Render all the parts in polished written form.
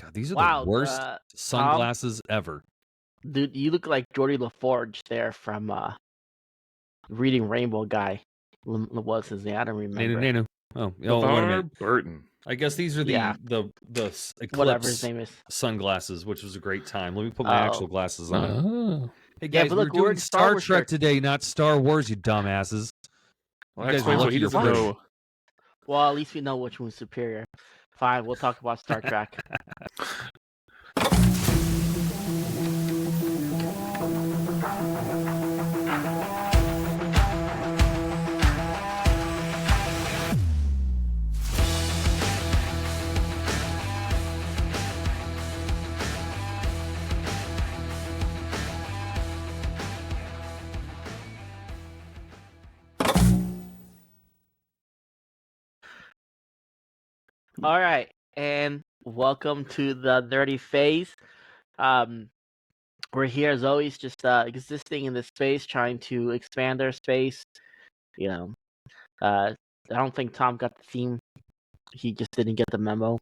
God, these are the Wow, worst Tom, sunglasses ever. dude, you look like Geordie LaForge there from Reading Rainbow guy. What's his name? I don't remember. Nanu. Oh, wait a LeVar minute. Burton. I guess these are Yeah. the Whatever his Eclipse name is. sunglasses, which was a great time. Let me put my actual glasses on. Oh. Hey Yeah, guys, but we're look, we're doing wearing Star Star Wars Trek shirts. today, not Star Wars, you dumbasses. Well, You that guys are explains what lucky he you're doesn't British. know. Well, at least we know which one's superior. Fine, we'll talk about Star Trek. All right, and welcome to the Dirty Phase. We're here as always, just existing in this space, trying to expand our space. You know, I don't think Tom got the theme. He just didn't get the memo.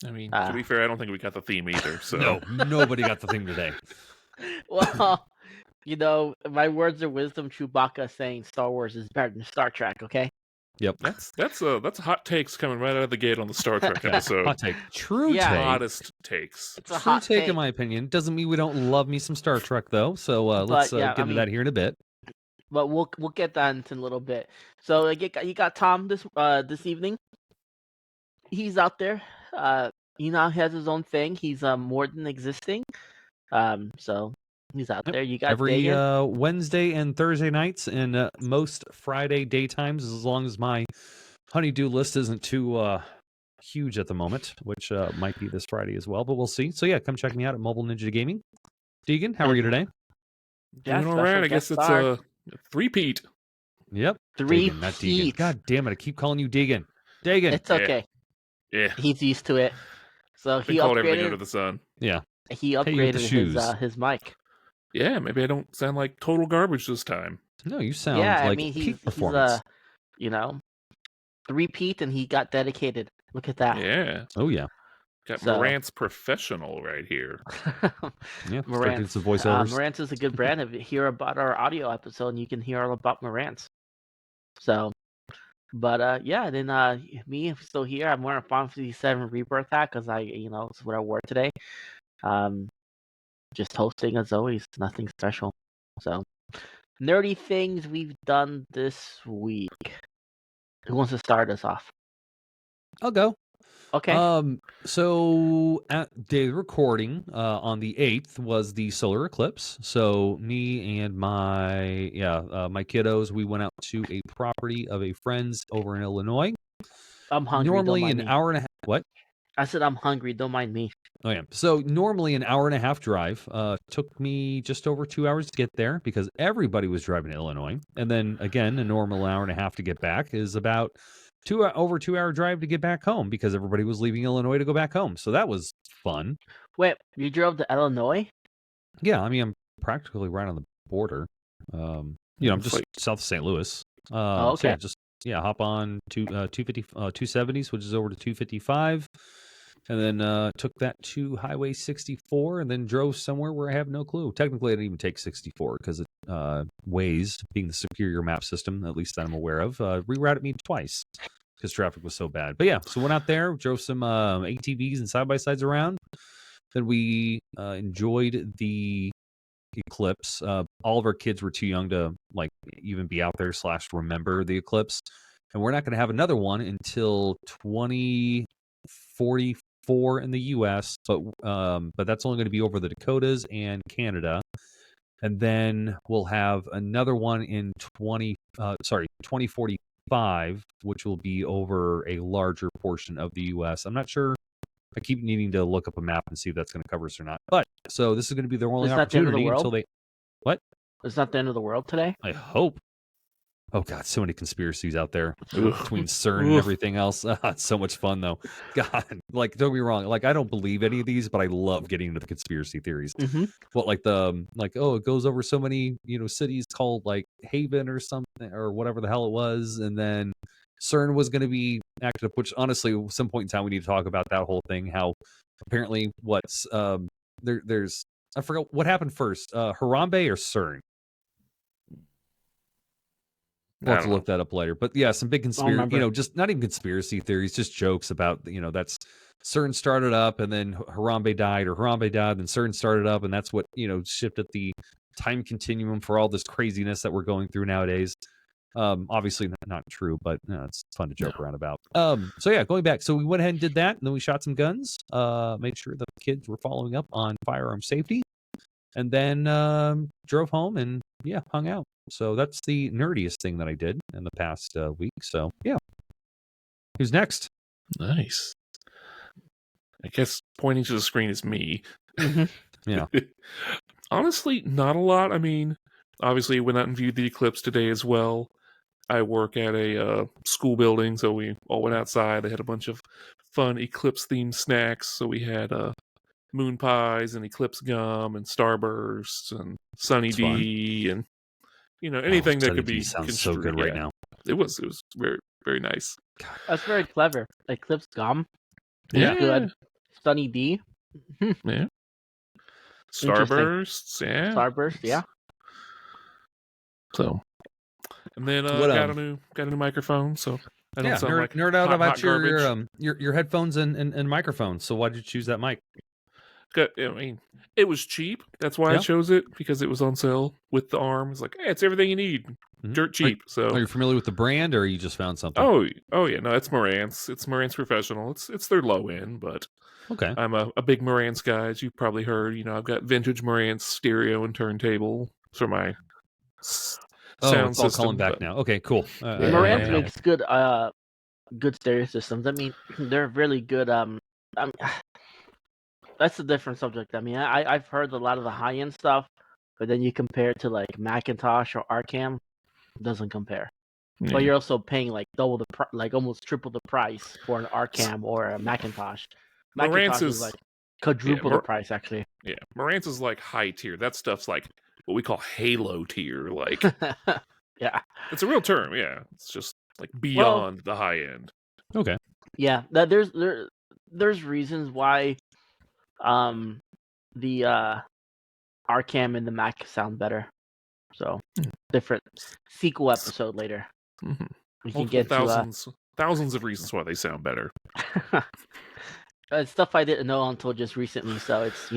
I mean, to be fair, I don't think we got the theme either. So No, nobody got the theme today. Well, my words of wisdom, Chewbacca saying Star Wars is better than Star Trek. Okay. Yep. that's hot takes coming right out of the gate on the Star Trek episode. Hot take. True Yeah. take. Hottest takes. It's a True hot take in my opinion. Doesn't mean we don't love me some Star Trek though. So let's get into that here in a bit. But we'll get that into a little bit. So you got Tom this evening. He's out there. He now has his own thing. He's more than existing. So he's out there. You got every Dagan. Wednesday and Thursday nights and most Friday daytimes, as long as my honeydew list isn't too huge at the moment, which might be this Friday as well, but we'll see. So yeah, come check me out at Mobile Ninja Gaming. Deegan, how are you today? Doing all right. I guess it's a three-peat. Yep. Three-peat. Not Deegan. God damn it! I keep calling you Deegan. Dagan. It's okay. Yeah. He's used to it. So he called everything upgraded under the sun. Yeah. He upgraded his mic. Yeah, maybe I don't sound like total garbage this time. No, you sound like peak performance. He's three-peat, and he got dedicated. Look at that. Yeah. Oh yeah. Got Marantz Professional right here. Yeah, Marantz. Some voiceovers. Marantz is a good brand. Hear about our audio episode, and you can hear all about Marantz. So, but yeah, then me, I'm still here. I'm wearing a Final Fantasy 7 Rebirth hat because it's what I wore today. Just hosting as always, nothing special. So, nerdy things we've done this week. Who wants to start us off? I'll go. Okay. So at day of recording, on the 8th was the solar eclipse. So me and my kiddos, we went out to a property of a friend's over in Illinois. I'm hungry. Normally an hour and a half. What? I said I'm hungry. Don't mind me. Oh yeah. So normally an hour and a half drive. Took me just over 2 hours to get there because everybody was driving to Illinois. And then again, a normal hour and a half to get back is about over 2 hour drive to get back home because everybody was leaving Illinois to go back home. So that was fun. Wait, you drove to Illinois? Yeah, I mean I'm practically right on the border. I'm just south of St. Louis. okay. So hop on 270s, which is over to 255, and then took that to Highway 64, and then drove somewhere where I have no clue. Technically, I didn't even take 64 because it Waze, being the superior map system, at least that I'm aware of, rerouted me twice because traffic was so bad. But yeah, so went out there, drove some ATVs and side-by-sides around. Then we enjoyed the eclipse. All of our kids were too young to even be out there / remember the eclipse, and we're not going to have another one until 2044 in the U.S. But that's only going to be over the Dakotas and Canada, and then we'll have another one in 2045, which will be over a larger portion of the U.S. I'm not sure. I keep needing to look up a map and see if that's going to cover us or not. But so this is going to be their only opportunity until they. What? It's not the end of the world today? I hope. Oh God, so many conspiracies out there between CERN and everything else. It's so much fun though. God, don't get me wrong. I don't believe any of these, but I love getting into the conspiracy theories. Mm-hmm. What it goes over so many cities called Haven or something or whatever the hell it was, and then CERN was going to be acted up, which honestly, at some point in time, we need to talk about that whole thing. How apparently there's I forgot what happened first, Harambe or CERN. We'll have to look that up later. But yeah, some big conspiracy, just not even conspiracy theories, just jokes about, that's CERN started up and then Harambe died, or Harambe died, and CERN started up, and that's what, shifted the time continuum for all this craziness that we're going through nowadays. Obviously not true, but it's fun to joke around about. So yeah, going back. So we went ahead and did that, and then we shot some guns, made sure the kids were following up on firearm safety, and then drove home and hung out. So that's the nerdiest thing that I did in the past week. So yeah. Who's next? Nice. I guess pointing to the screen is me. Yeah. Honestly, not a lot. I mean, obviously went out and viewed the eclipse today as well. I work at a school building, so we all went outside. They had a bunch of fun eclipse-themed snacks. So we had moon pies and eclipse gum and starbursts and Sunny D and anything that could be sounds so good right now. It was very, very nice. That's very clever. Eclipse gum. Yeah. Good. Sunny D. Yeah. Starbursts. Yeah. Starburst. Yeah. So, and then got a new microphone. So I don't sound like nerd out about hot your headphones and microphones. So why did you choose that mic? I mean, it was cheap. That's why I chose it, because it was on sale with the arm. It's like, hey, it's everything you need. Mm-hmm. Dirt cheap. Are you familiar with the brand, or you just found something? Oh yeah, no, it's Marantz. It's Marantz Professional. It's their low end, but okay. I'm a big Marantz guy, as you've probably heard. I've got vintage Marantz stereo and turntable for my sound system. All calling back now. Okay, cool. Marantz makes good stereo systems. I mean, they're really good. That's a different subject. I mean, I've heard a lot of the high end stuff, but then you compare it to like Macintosh or Arcam, it doesn't compare. Yeah. But you're also paying like double almost triple the price for an Arcam or a Macintosh. Macintosh is like quadruple the price, actually. Yeah, Marantz is like high tier. That stuff's like what we call Halo tier. Like, yeah, it's a real term. Yeah, it's just like beyond the high end. Okay. Yeah, there's reasons why the Arcam and the Mac sound better. So different sequel episode later. Mm-hmm. We can get thousands of reasons why they sound better. Stuff I didn't know until just recently. So it's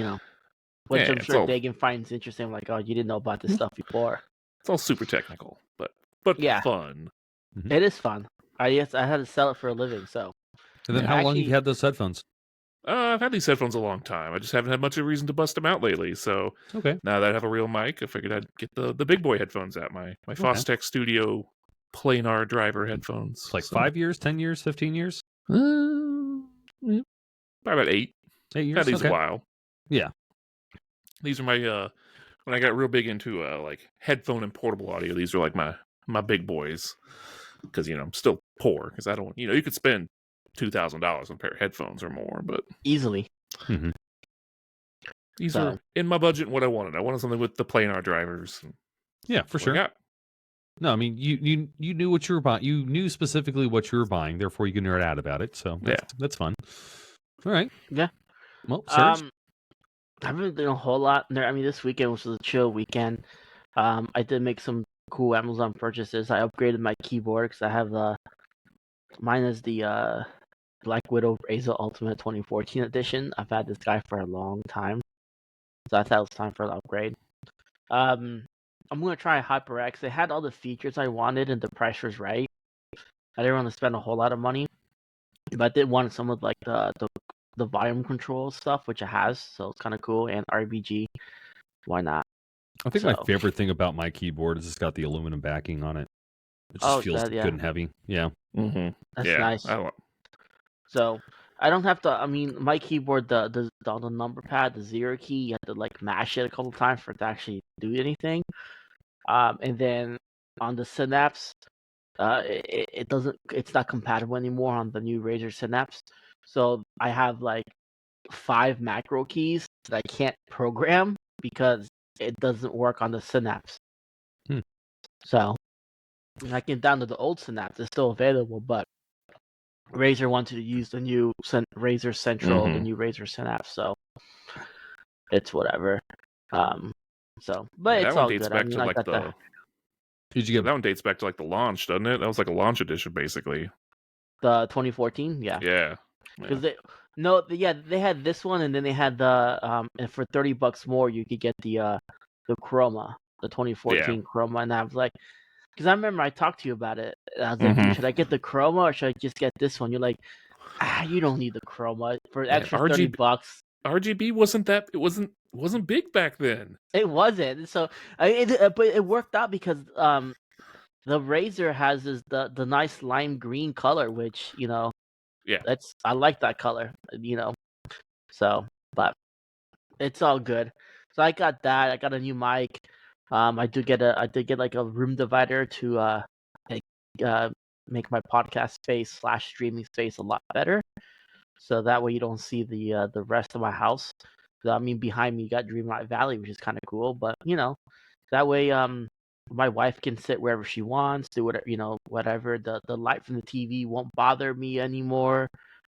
which I'm sure Dagan finds interesting. Like, oh, you didn't know about this stuff before. It's all super technical, but fun. Mm-hmm. It is fun. I had to sell it for a living. So. And then how long have you had those headphones? I've had these headphones a long time. I just haven't had much of a reason to bust them out lately. So now that I have a real mic, I figured I'd get the big boy headphones out. My Fostech Studio planar driver headphones. It's like 5 years, 10 years, 15 years? Probably about 8. 8 years? Had these a while. Yeah. These are my, when I got real big into like headphone and portable audio, these are like my big boys. Because, I'm still poor. Because I don't, you could spend $2,000 on a pair of headphones or more, but easily. Mm-hmm. These are in my budget and what I wanted. I wanted something with the planar drivers. Yeah, for sure. No, I mean you knew what you were buying. You knew specifically what you were buying, therefore you can nerd out about it. So that's fun. All right. Yeah. Well, Serge? I haven't done a whole lot. I mean, this weekend was a chill weekend. I did make some cool Amazon purchases. I upgraded my keyboard because I have mine is the Black Widow Razer Ultimate 2014 edition. I've had this guy for a long time, so I thought it was time for an upgrade. I'm gonna try HyperX. They had all the features I wanted, and the price was right. I didn't want to spend a whole lot of money, but I did want some of like the volume control stuff, which it has, so it's kind of cool. And RBG, why not? I think my favorite thing about my keyboard is it's got the aluminum backing on it. It just feels good and heavy. Yeah. Mm-hmm. That's nice. So I don't have to. I mean, my keyboard, the number pad, the 0 key, you have to like mash it a couple times for it to actually do anything. And then on the Synapse, it doesn't. It's not compatible anymore on the new Razer Synapse. So I have like 5 macro keys that I can't program because it doesn't work on the Synapse. So And I came down to the old Synapse. It's still available, but Razer wanted to use the new Razer Central, the new Razer Synapse, so it's whatever. But that it's one all dates good. I back mean, to I like got the Did you that one dates back to like the launch, doesn't it? That was like a launch edition, basically. 2014, yeah. Yeah. Because they had this one, and then they had the and for $30 more, you could get the Chroma, the 2014 Chroma, and I was like, because I remember I talked to you about it. I was like, dude, should I get the Chroma or should I just get this one? You're like, you don't need the Chroma for an extra $30. RGB wasn't big back then. It wasn't. So but it worked out because the Razer has the nice lime green color, which I like that color. So but it's all good. So I got that. I got a new mic. I did get like a room divider to make my podcast space / streaming space a lot better. So that way you don't see the rest of my house. So, I mean, behind me you got Dreamlight Valley, which is kind of cool. But that way my wife can sit wherever she wants, do whatever whatever. The light from the TV won't bother me anymore.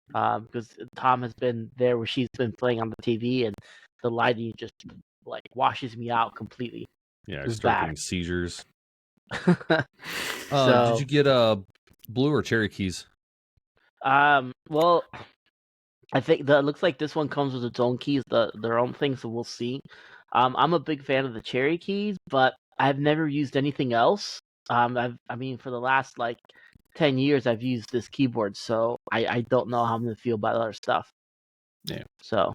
Because Tom has been there where she's been playing on the TV, and the lighting just like washes me out completely. Yeah, I It's start bad. getting seizures. So, did you get blue or cherry keys? well, I think that looks like this one comes with its own keys, their own thing. So we'll see. I'm a big fan of the cherry keys, but I've never used anything else. I mean, for the last like 10 years, I've used this keyboard, so I don't know how I'm gonna feel about other stuff. Yeah. So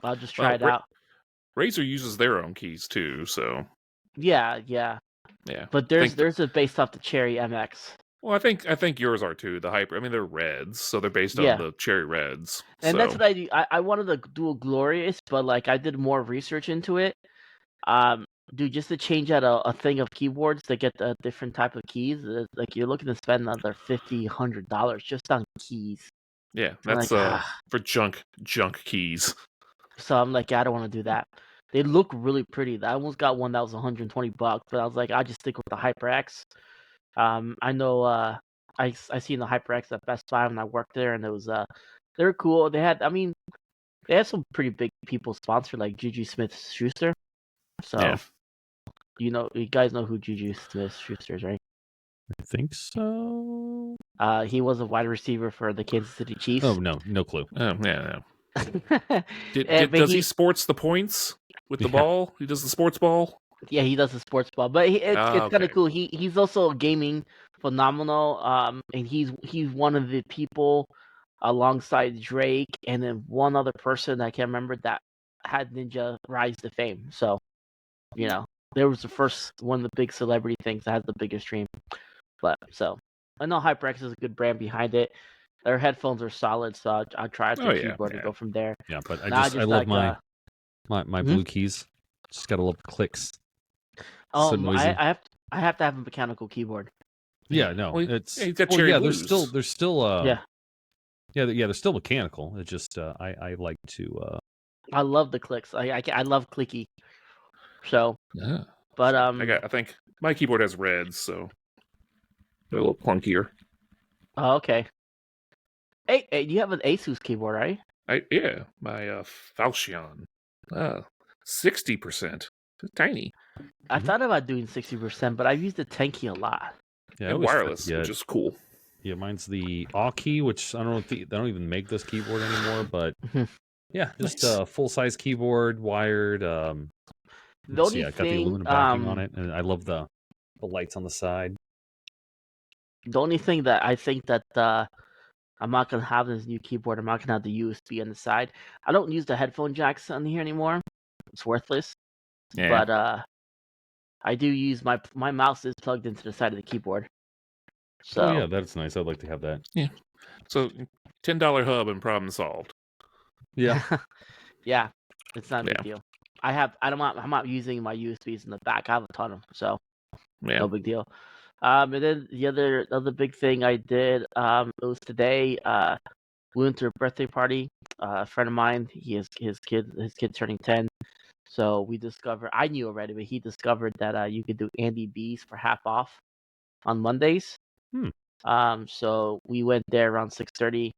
I'll just try it out. Razer uses their own keys too, so Yeah. But there's a based off the Cherry MX. Well, I think yours are too. The Hyper. I mean, they're reds, so they're based on the Cherry Reds. And that's what I do. I wanted to do a Glorious, but like I did more research into it. Dude, just to change out a thing of keyboards to get a different type of keys, like you're looking to spend another $50-$100 just on keys. Yeah, that's for junk keys. So I'm like, I don't want to do that. They look really pretty. I almost got one that was $120, but I was like, I just stick with the HyperX. I know I seen the HyperX at Best Buy when I worked there, and it was they were cool. They had some pretty big people sponsored, like Juju Smith-Schuster. So you guys know who Juju Smith-Schuster is, right? I think so. He was a wide receiver for the Kansas City Chiefs. Oh no clue. Oh yeah. Does he sports the points with the ball? He does the sports ball. Yeah, he does the sports ball, but it's kind of cool. He's also gaming phenomenal. And he's one of the people alongside Drake and then one other person I can't remember that had Ninja rise to fame. So, there was the first one of the big celebrity things that has the biggest stream. But so I know HyperX is a good brand behind it. Their headphones are solid, so I'll try out the keyboard and go from there. Yeah, but I love my blue keys. Just gotta love the clicks. So noisy. I have to have a mechanical keyboard. Yeah, no, it's got cherry blues. There's still they're still mechanical. It's just I like to. I love the clicks. I love clicky. So, but I think my keyboard has reds, so they're a little clunkier. Oh, okay. Hey, you have an Asus keyboard, right? My Falchion. 60%. It's tiny. I thought about doing 60%, but I've used the 10 key a lot. Yeah, and wireless, which is cool. Yeah, mine's the AW key, which I don't know they don't even make this keyboard anymore, but yeah, just a full size keyboard, wired. The only got the aluminum backing on it, and I love the lights on the side. The only thing that I think that I'm not gonna have this new keyboard, I'm not gonna have the USB on the side. I don't use the headphone jacks on here anymore. It's worthless. Yeah. But I do use my mouse is plugged into the side of the keyboard. So yeah, that's nice. I'd like to have that. Yeah. So $10 hub and problem solved. Yeah. Yeah. It's not a big deal. I'm not using my USBs in the back. I have a ton of them, so no big deal. And then the other big thing I did it was today. We went to a birthday party. A friend of mine, his kid turning 10. So we discovered, I knew already, but he discovered that you could do Andy B's for half off. on Mondays. Hmm. So we went there around 6:30.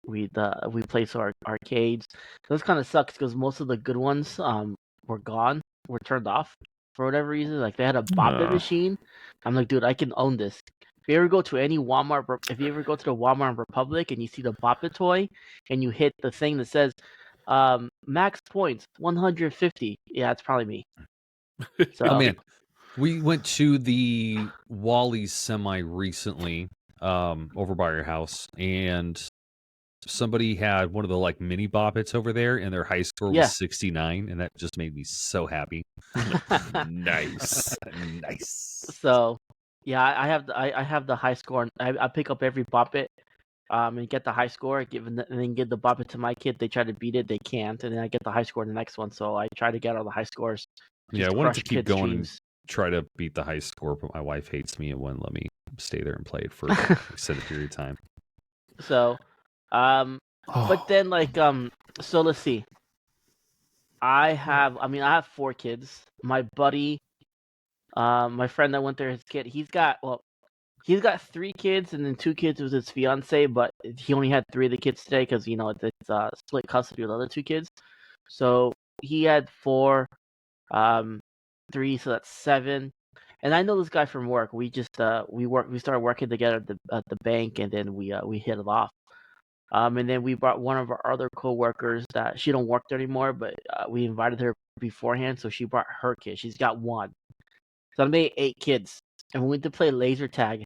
We played some arcades. Those kind of sucks because most of the good ones were gone, were turned off for whatever reason. Like they had a Bop It machine. I'm like, dude, I can own this. If you ever go to any Walmart, if you ever go to the Walmart in Republic and you see the Bop It toy, and you hit the thing that says max points 150, yeah, it's probably me. So Oh man, we went to the Wally's semi recently, over by your house, and somebody had one of the like mini Bop Its over there, and their high score yeah. was 69, and that just made me so happy. Nice. Nice. So yeah, I have the high score. I pick up every Bop It. And get the high score, and then give the Bop It to my kid. They try to beat it, they can't, and then I get the high score in the next one. So I try to get all the high scores. Yeah, I Just wanted to crush keep kids' going and dreams. try to beat the high score, but my wife hates me and wouldn't let me stay there and play it for an extended period of time. So, but then so let's see. I have 4 kids. My buddy, my friend that went there, his kid, he's got 3 kids and then 2 kids with his fiance, but he only had 3 of the kids today because it's split custody with the other 2 kids. So he had 4, 3, so that's 7. And I know this guy from work. We just we started working together at the bank, and then we hit it off. And then we brought one of our other coworkers that she don't work there anymore, but we invited her beforehand, so she brought her kid. She's got 1. So I made 8 kids, and we went to play laser tag.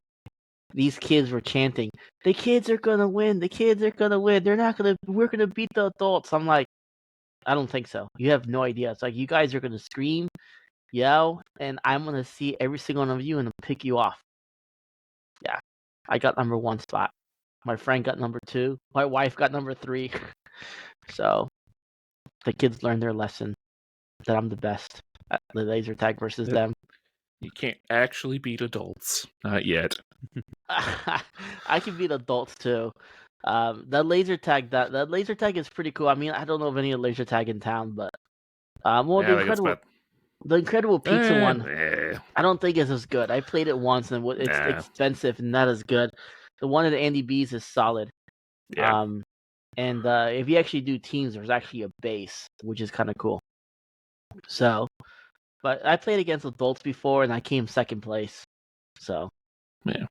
These kids were chanting, "The kids are gonna win! The kids are gonna win! We're gonna beat the adults." I'm like, I don't think so. You have no idea. It's like you guys are gonna scream, yell, and I'm gonna see every single one of you and pick you off. Yeah, I got number 1 spot. My friend got number 2. My wife got number 3. So the kids learned their lesson that I'm the best at the laser tag versus them. You can't actually beat adults. Not yet. I can beat adults too. That laser tag is pretty cool. I mean, I don't know of any laser tag in town, but well, Yeah, that gets bad. the Incredible Pizza one, Eh, I don't think is as good. I played it once and it's nah. expensive and not as good. The one at Andy B's is solid. Yeah. And if you actually do teams, there's actually a base, which is kind of cool. So, but I played against adults before and I came second place. So, Yeah.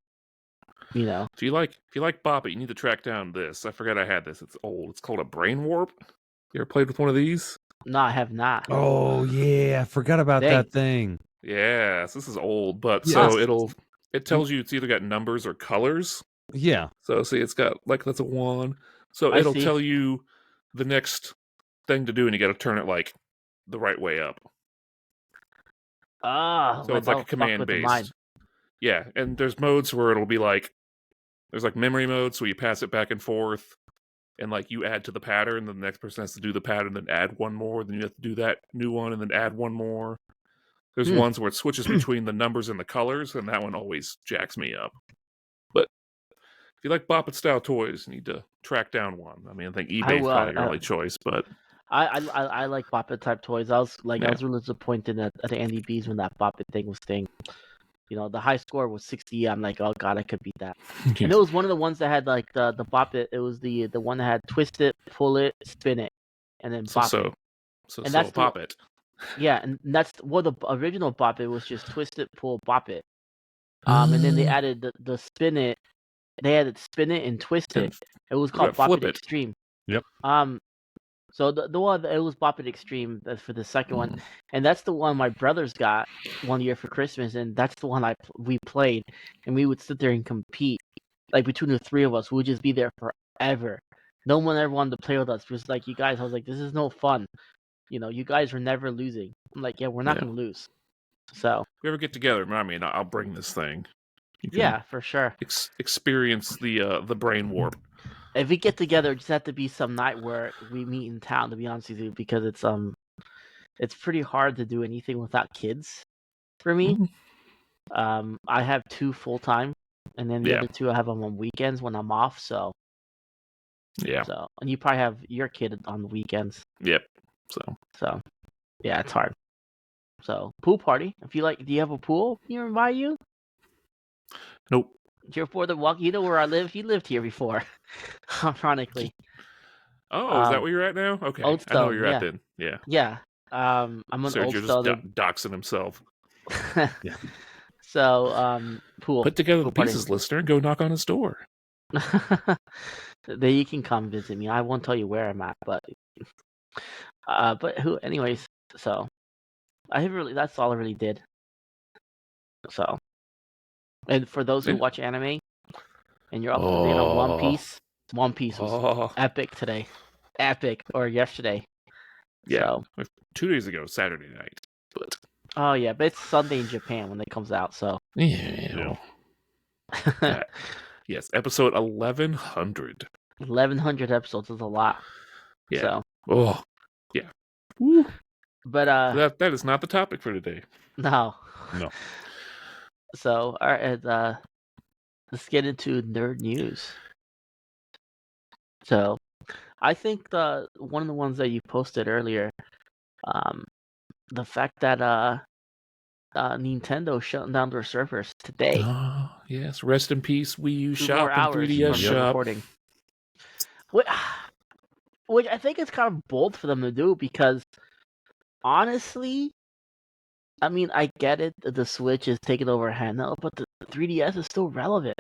you know. If you like Bop It, you need to track down this. I forgot I had this. It's old. It's called a Brain Warp. You ever played with one of these? No, I have not. Oh yeah, I forgot about Dang. that thing. Yeah, so this is old, but Yes. so it tells you it's either got numbers or colors. Yeah. So see, it's got like that's a 1. So I it'll see. tell you the next thing to do, and you got to turn it like the right way up. Ah, So it's like a command based. Yeah, and there's modes where it'll be like there's like memory mode, so you pass it back and forth, and like you add to the pattern, then the next person has to do the pattern, then add one more, then you have to do that new one, and then add one more. There's ones where it switches between the numbers and the colors, and that one always jacks me up. But if you like Bop It style toys, you need to track down one. I mean, I think eBay's probably your only choice, but I like Bop It type toys. I was Yeah. really disappointed at Andy B's when that Bop It thing was thing. You know, the high score was 60. I'm like, oh god, I could beat that. And it was one of the ones that had like the Bop It. It was the one that had twist it, pull it, spin it, and then Bop It. And that's Bop It. Yeah, and that's the original Bop It was just twist it, pull, Bop It. And then they added the spin it. They added spin it and twist it. It was called Bop It Extreme. Yep. So the one it was Bop It Extreme for the second one, and that's the one my brothers got one year for Christmas, and that's the one we played, and we would sit there and compete, like between the 3 of us, we would just be there forever. No one ever wanted to play with us. It was like, you guys, I was like, this is no fun. You know, you guys were never losing. I'm like, yeah, we're not gonna lose. So if we ever get together, remind me, and I'll bring this thing. Yeah, for sure. Experience the brain warp. If we get together, it just have to be some night where we meet in town. To be honest with you, because it's pretty hard to do anything without kids. For me, I have 2 full time, and then the other 2 I have them on weekends when I'm off. So yeah. So and you probably have your kid on the weekends. Yep. So yeah, it's hard. So pool party. If you like, do you have a pool nearby you? Nope. You're for the walk. You know where I live. You lived here before. Ironically. Oh, is that where you're at now? Okay, Old I know where Stone, you're at yeah. then. Yeah. Yeah. I'm an Old Sergio just Stone. doxing himself. Yeah. So, pool. Put together Pool the party. pieces, listener, and go knock on his door. Then you can come visit me. I won't tell you where I'm at, but anyways, so that's all I really did. So, and for those who watch anime and you're up to date on One Piece was epic today. Epic, or yesterday. Yeah. So, 2 days ago, Saturday night. But oh yeah, but it's Sunday in Japan when it comes out, so. yeah. Yes, episode 1100. 1100 episodes is a lot. Yeah. So. Oh. Yeah. Woo. But that is not the topic for today. No. So, all right, let's get into nerd news. So, I think one of the ones that you posted earlier, the fact that Nintendo shutting down their servers today. Oh, yes. Rest in peace, Wii U 2 shop more and hours 3DS from shop. recording. Which I think is kind of bold for them to do because, honestly, I mean, I get it. The Switch is taking over handheld, but the 3DS is still relevant.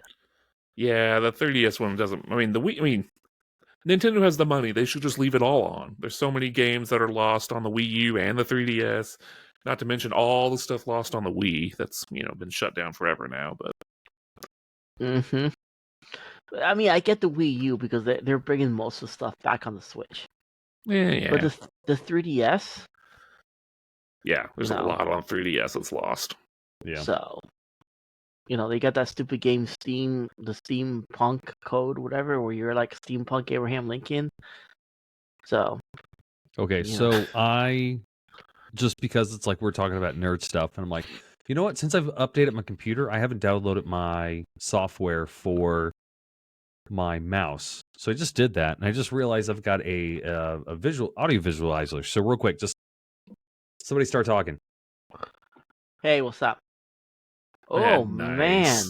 Yeah, the 3DS one doesn't. I mean, Nintendo has the money. They should just leave it all on. There's so many games that are lost on the Wii U and the 3DS. Not to mention all the stuff lost on the Wii that's been shut down forever now. But I mean, I get the Wii U because they're bringing most of the stuff back on the Switch. Yeah. But the 3DS. Yeah, there's a lot on 3DS that's lost. Yeah. So, they got that stupid game the Steampunk code, whatever, where you're like Steampunk Abraham Lincoln. So. Okay, so just because it's like we're talking about nerd stuff, and I'm like, you know what? Since I've updated my computer, I haven't downloaded my software for my mouse. So I just did that, and I just realized I've got a audio visualizer. So real quick, just somebody start talking. Hey, what's up? Oh, nice. man.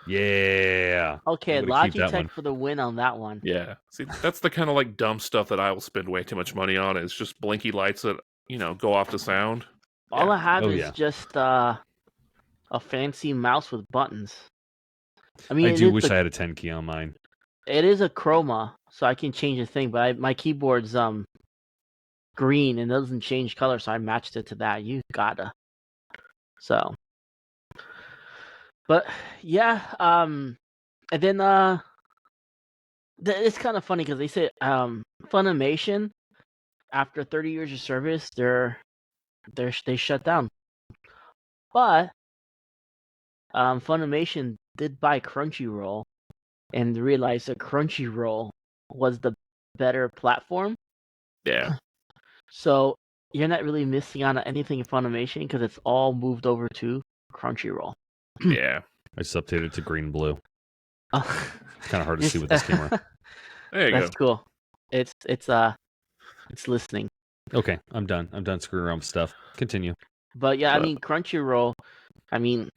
Yeah. Okay, Logitech for the win on that one. Yeah. See, that's the kind of like dumb stuff that I will spend way too much money on. It's just blinky lights that, go off to sound. All I have is just a fancy mouse with buttons. I mean, I do wish I had a 10 key on mine. It is a chroma, so I can change the thing, but my keyboard's green and doesn't change color, so I matched it to that. You gotta. So. But yeah, and then it's kind of funny because they say Funimation, after 30 years of service, they shut down. But Funimation did buy Crunchyroll and realized that Crunchyroll was the better platform. Yeah. So you're not really missing out on anything in Funimation because it's all moved over to Crunchyroll. Yeah. I just updated to green blue. Oh. It's kind of hard to see with this camera. There you That's go. cool. It's listening. Okay, I'm done. I'm done screwing around with stuff. Continue. But yeah, I mean Crunchyroll. I mean,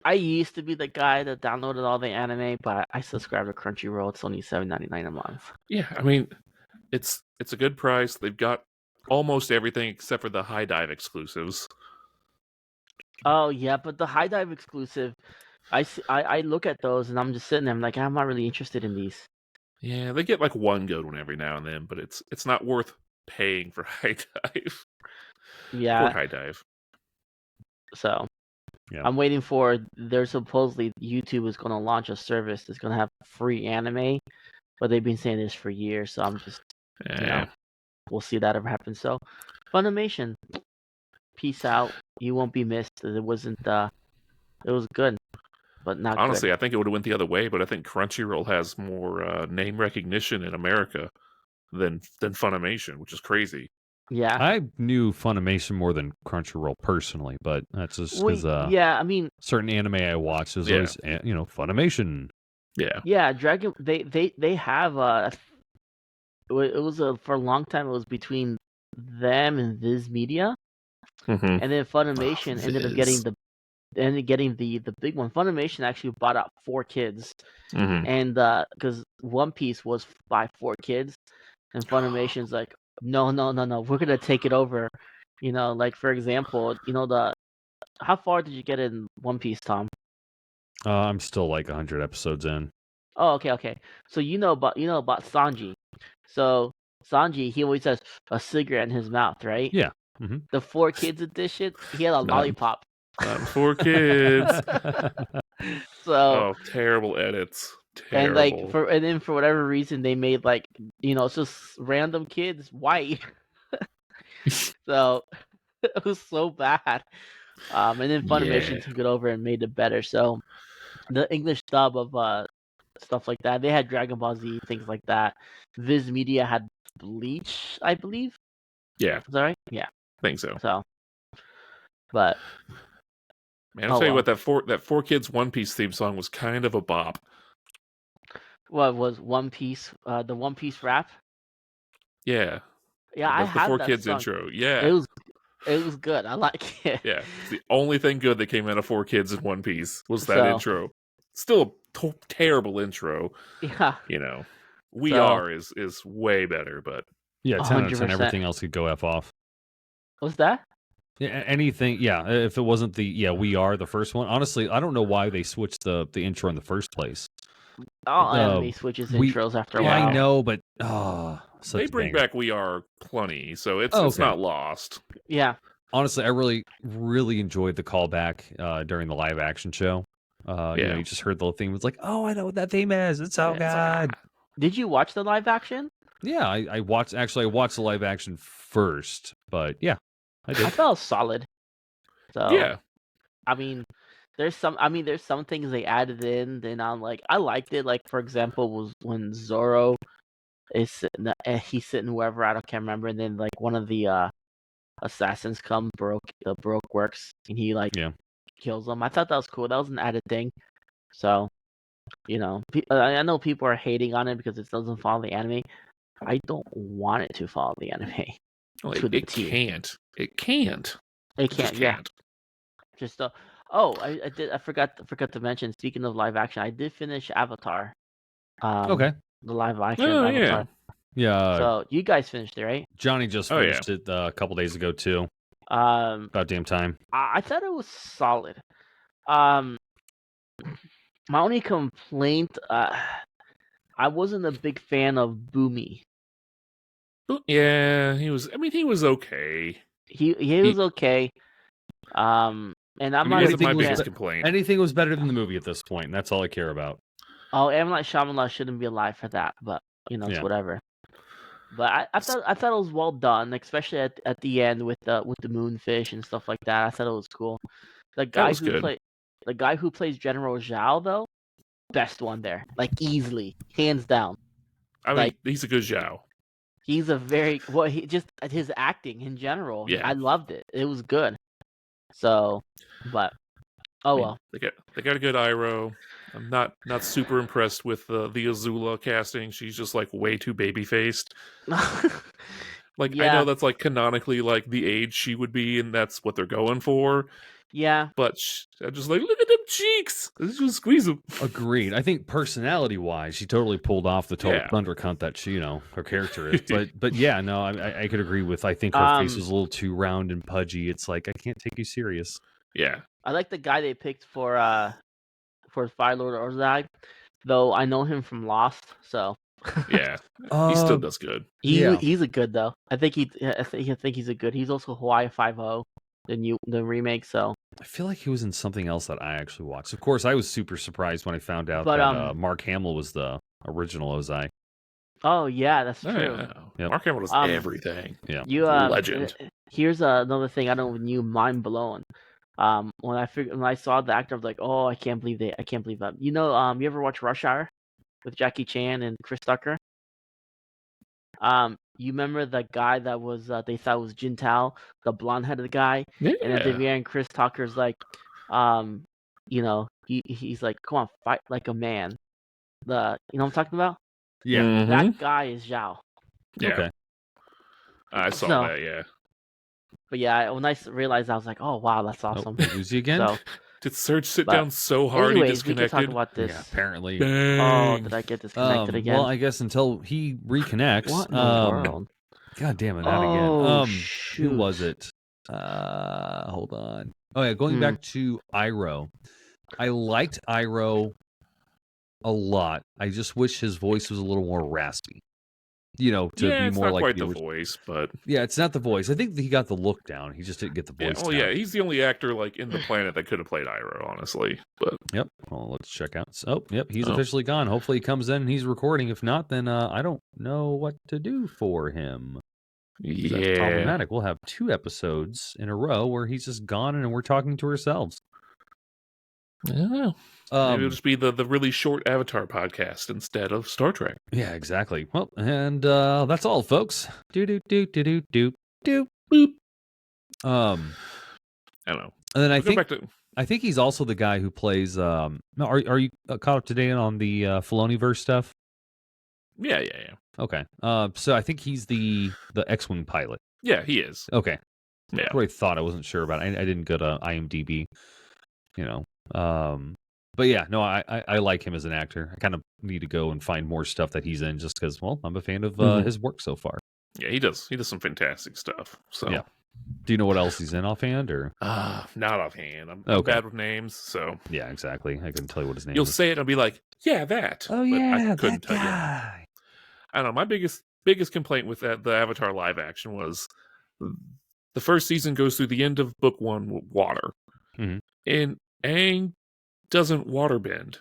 I used to be the guy that downloaded all the anime, but I subscribe to Crunchyroll. It's only $7.99 a month. Yeah, I mean, it's a good price. They've got almost everything except for the High Dive exclusives. Oh yeah, but the High Dive exclusive, I look at those and I'm just sitting there. I'm like, I'm not really interested in these. Yeah, they get like one good one every now and then, but it's not worth paying for High Dive. Yeah. For High Dive. So, yeah. I'm waiting for. There's supposedly YouTube is going to launch a service that's going to have free anime, but they've been saying this for years. So I'm just, we'll see if that ever happens. So, Funimation, peace out. You won't be missed. It wasn't. It was good, but not honestly, good. I think it would have went the other way, but I think Crunchyroll has more name recognition in America than Funimation, which is crazy. Yeah, I knew Funimation more than Crunchyroll personally, but that's just because I mean, certain anime I watched is always Funimation. Yeah, Dragon. They have it was for a long time. It was between them and Viz Media. Mhm. and then Funimation ended up getting the big one. Funimation actually bought out 4 kids, Mhm. and because One Piece was by 4 kids, and Funimation's like, no, we're gonna take it over. Like for example, how far did you get in One Piece, Tom? I'm still like 100 episodes in. Oh, okay. So you know about Sanji. So Sanji, he always has a cigarette in his mouth, right? Yeah. Mm-hmm. The 4 kids edition, he had a Not- lollipop. Not for kids. So Oh, terrible edits. and Terrible. then for whatever reason they made like it's just random kids white. So it was so bad. And then Funimation Yeah. took it over and made it better. So the English dub of stuff like that, they had Dragon Ball Z, things like that. Viz Media had Bleach, I believe. Yeah, Is that right? Yeah. I think so. So, but Man, I'll tell you what, that four kids One Piece theme song was kind of a bop. what was One Piece? The One Piece rap. Yeah. Yeah, I The had four that kids song. intro. Yeah. It was good. I like it. Yeah. It's the only thing good that came out of Four Kids in One Piece was that So intro. Still a terrible intro. yeah. We So Are is way better, but Yeah, 10 out of 10. 100%. Everything else could go F off. What's that? Yeah, anything. Yeah, if it wasn't We Are the first one. Honestly, I don't know why they switched the intro in the first place. All anime switches intros after a Yeah, while. I know, but they bring back We Are plenty, so it's not lost. Yeah. Honestly, I really, really enjoyed the callback during the live action show. You just heard the theme. It's like, oh, I know what that theme is. It's so good. Did you watch the live action? Yeah, I watched. Actually, I watched the live action first, but yeah, I did. I felt solid. So Yeah. I mean, there's some things they added in. Then I'm like, I liked it. Like for example, was when Zoro is sitting, he's sitting wherever I can't remember, and then like one of the assassins come, Baroque works, and he kills them. I thought that was cool. That was an added thing. So, I know people are hating on it because it doesn't follow the anime. I don't want it to follow the anime. Well, to the it T. can't. It can't. It can't. Yeah. Just I forgot to mention. Speaking of live action, I did finish Avatar. Okay. The live action Oh, Avatar. Yeah. So you guys finished it, right? Johnny just finished it a couple days ago too. About damn time. I thought it was solid. My only complaint, I wasn't a big fan of Boomy. Yeah, he was. I mean, he was okay. He was okay. And I'm not my biggest complaint. Anything was better than the movie at this point. And that's all I care about. Oh, M. Night Shyamalan shouldn't be alive for that, but it's whatever. But I thought it was well done, especially at the end with the moonfish and stuff like that. I thought it was cool. The guy who plays General Zhao though, best one there, like easily, hands down. I mean, he's a good Zhao. He's a he just his acting in general. Yeah. I loved it. It was good. So, but well. They got a good Iroh. I'm not super impressed with the Azula casting. She's just like way too baby faced. Like I know that's like canonically like the age she would be, and that's what they're going for. Yeah, but I'm just like, look at them cheeks. Let's just squeeze them. Agreed. I think personality-wise, she totally pulled off the total thunder cunt that she, her character is. But yeah, no, I could agree with. I think her face was a little too round and pudgy. It's like I can't take you serious. Yeah, I like the guy they picked for Fire Lord Ozai, though I know him from Lost, so yeah, he still does good. He's a good though. I think he's a good. He's also Hawaii 5-0. The remake, so I feel like he was in something else that I actually watched. Of course, I was super surprised when I found out that Mark Hamill was the original Ozai. Oh yeah, that's true. Yeah. Yep. Mark Hamill was everything. Yeah, legend. Here's another thing I don't knew, mind blown. When I saw the actor, I was like, oh, I can't believe that. You ever watch Rush Hour with Jackie Chan and Chris Tucker? You remember the guy that was they thought was Jin Tao, the blonde-headed guy? Yeah. And at the very end, Chris Tucker's like, he's like, come on, fight like a man. You know what I'm talking about? Yeah. Mm-hmm. That guy is Zhao. Yeah. Okay. I saw that, yeah. But yeah, when I realized, I was like, oh wow, that's Oh, awesome. we lose you again. So, Did Serge sit but down so hard he anyways, we can talk disconnected? about this. Yeah, apparently. Oh, Dang. did I get disconnected again? Well, I guess until he reconnects. What in the world? God damn it, not Oh again. shoot! Who was it? Hold on. Oh yeah, going back to Iroh. I liked Iroh a lot. I just wish his voice was a little more raspy. To Yeah, be it's more not like quite the the original. voice, but Yeah, it's not the voice. I think he got the look down. He just didn't get the yeah, voice well, down. yeah, he's the only actor like in the planet that could have played Iroh, honestly. But Yep. Well, let's check out. Oh, yep. He's officially gone. Hopefully he comes in and he's recording. If not, then I don't know what to do for him. yeah, That's problematic. We'll have 2 episodes in a row where he's just gone and we're talking to ourselves. yeah. Maybe it'll just be the really short Avatar podcast instead of Star Trek. Yeah, exactly. Well, and that's all, folks. Do do do do do do do boop. I don't know. And then I think he's also the guy who plays. Are you caught up to date on the Filoniverse stuff? Yeah. Okay. So I think he's the X-wing pilot. Yeah, he is. Okay. Yeah. That's what I thought. I wasn't sure about it. I didn't go to IMDb. But yeah, no, I like him as an actor. I kind of need to go and find more stuff that he's in, just because, well, I'm a fan of his work so far. Yeah, he does. He does some fantastic stuff. So yeah. Do you know what else he's in offhand, or? Not offhand. I'm bad with names, so yeah, exactly. I couldn't tell you what his name. You'll is. say it, and I'll be like, "Yeah, that." Oh but yeah, I couldn't that tell guy. You. I don't know. My biggest complaint with the Avatar live action was the first season goes through the end of book 1 with water, and Aang doesn't waterbend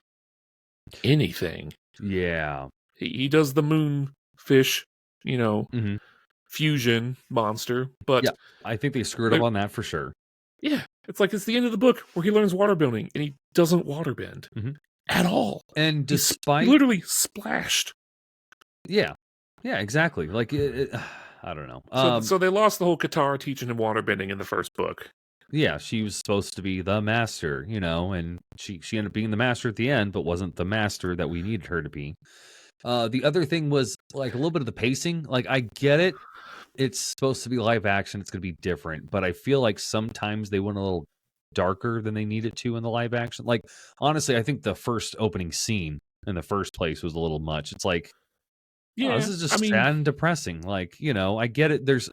anything. Yeah, he does the moon fish, fusion monster, but yeah, I think they screwed up on that for sure. Yeah, it's the end of the book where he learns waterbending, and he doesn't waterbend at all. And despite he literally splashed. Yeah, exactly. Like I don't know. So they lost the whole Katara teaching him waterbending in the first book. Yeah, she was supposed to be the master, and she ended up being the master at the end, but wasn't the master that we needed her to be. The other thing was like a little bit of the pacing. Like I get it. It's supposed to be live action. It's going to be different, but I feel like sometimes they went a little darker than they needed to in the live action. Like honestly, I think the first opening scene in the first place was a little much. It's like, yeah, this is just sad and depressing. Like, I get it. There's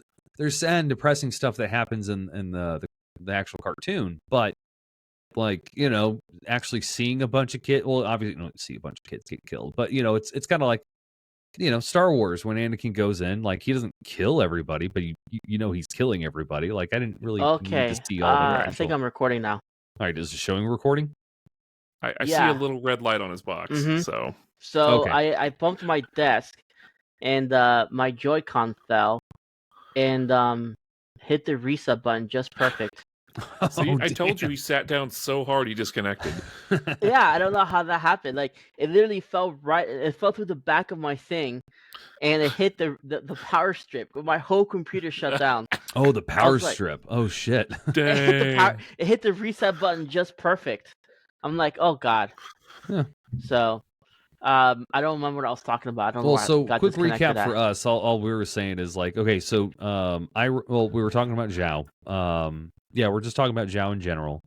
sad and depressing stuff that happens in the actual cartoon, but like, actually seeing a bunch of kids. Well, obviously, you don't see a bunch of kids get killed, but it's kind of like, Star Wars when Anakin goes in, like he doesn't kill everybody, but he's killing everybody. Like I didn't really need to see all that. I think I'm recording now. All right, is it showing recording? I see a little red light on his box. So okay. I bumped my desk, and my Joy-Con fell, and hit the reset button just perfect. See, I told you he sat down so hard he disconnected. Yeah, I don't know how that happened. Like it literally fell it fell through the back of my thing, and it hit the power strip. My whole computer shut down. Oh, the power strip. Oh shit. Dang. It hit the reset button just perfect. I'm like, oh god. Yeah. So I don't remember what I was talking about. I don't know why so I got quick recap at. for us. All we were saying is like, okay, so we were talking about Zhao. Yeah, we're just talking about Zhao in general.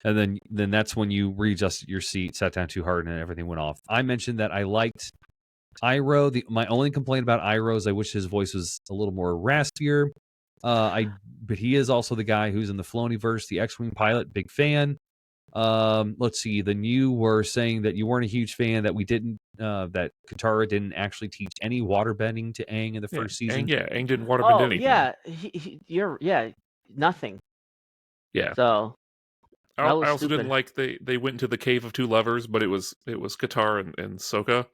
And then that's when you readjust your seat, sat down too hard, and everything went off. I mentioned that I liked Iroh. My only complaint about Iroh is I wish his voice was a little more raspier. But he is also the guy who's in the Filoniverse, the X-Wing pilot, big fan. Let's see. Then you were saying that you weren't a huge fan, that we didn't, that Katara didn't actually teach any waterbending to Aang in the first season. Aang didn't waterbend anything. Yeah, nothing. Yeah. So I also didn't like they went into the Cave of Two Lovers, but it was Katara and Sokka.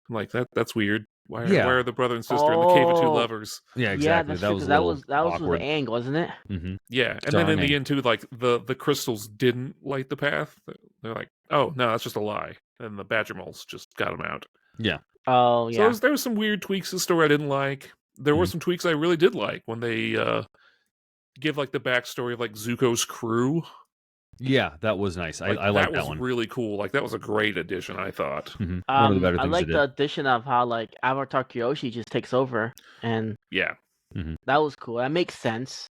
I'm like that's weird. Why are the brother and sister in the Cave of Two Lovers? Yeah, exactly. Yeah, that was with Aang, wasn't it? Mm-hmm. Yeah, and then in the end too, like the crystals didn't light the path. They're like, oh no, that's just a lie. And the Badger Moles just got them out. Yeah. Oh yeah. So there was some weird tweaks to the story I didn't like. There were some tweaks I really did like when they give like the backstory of like Zuko's crew. Yeah, that was nice. I like that one. That was really cool. Like that was a great addition, I thought. Mm-hmm. One of the better things I like the addition of how like Avatar Kyoshi just takes over, and yeah, that was cool. That makes sense.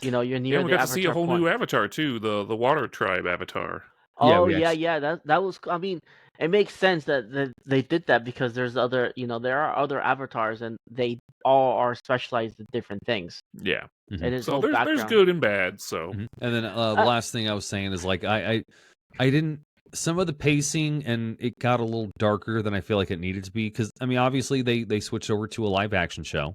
You know, you're near Yeah, we the got to see a Avatar whole point. new avatar too, the Water Tribe avatar. Oh we yeah, actually, yeah. That was. I mean, it makes sense that they did that because there's other. You know, there are other avatars, and they all are specialized in different things. Yeah. And his So whole there's background. good and bad. So and then the Uh, last thing I was saying is like I didn't some of the pacing and it got a little darker than I feel like it needed to be because I mean obviously they switched over to a live action show,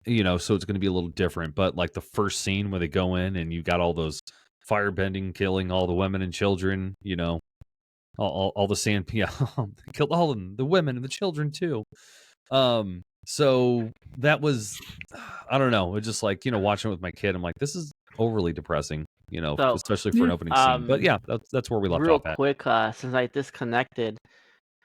you know, so it's going to be a little different. But like the first scene where they go in and you got all those firebending, killing all the women and children, you know, all the sand, yeah, killed all of them, the women and the children too. So that was, I don't know, it's just like, you know, watching it with my kid, I'm like, this is overly depressing, you know, so especially for an yeah. opening scene. But yeah, that's where we left real off at. quick, since I disconnected,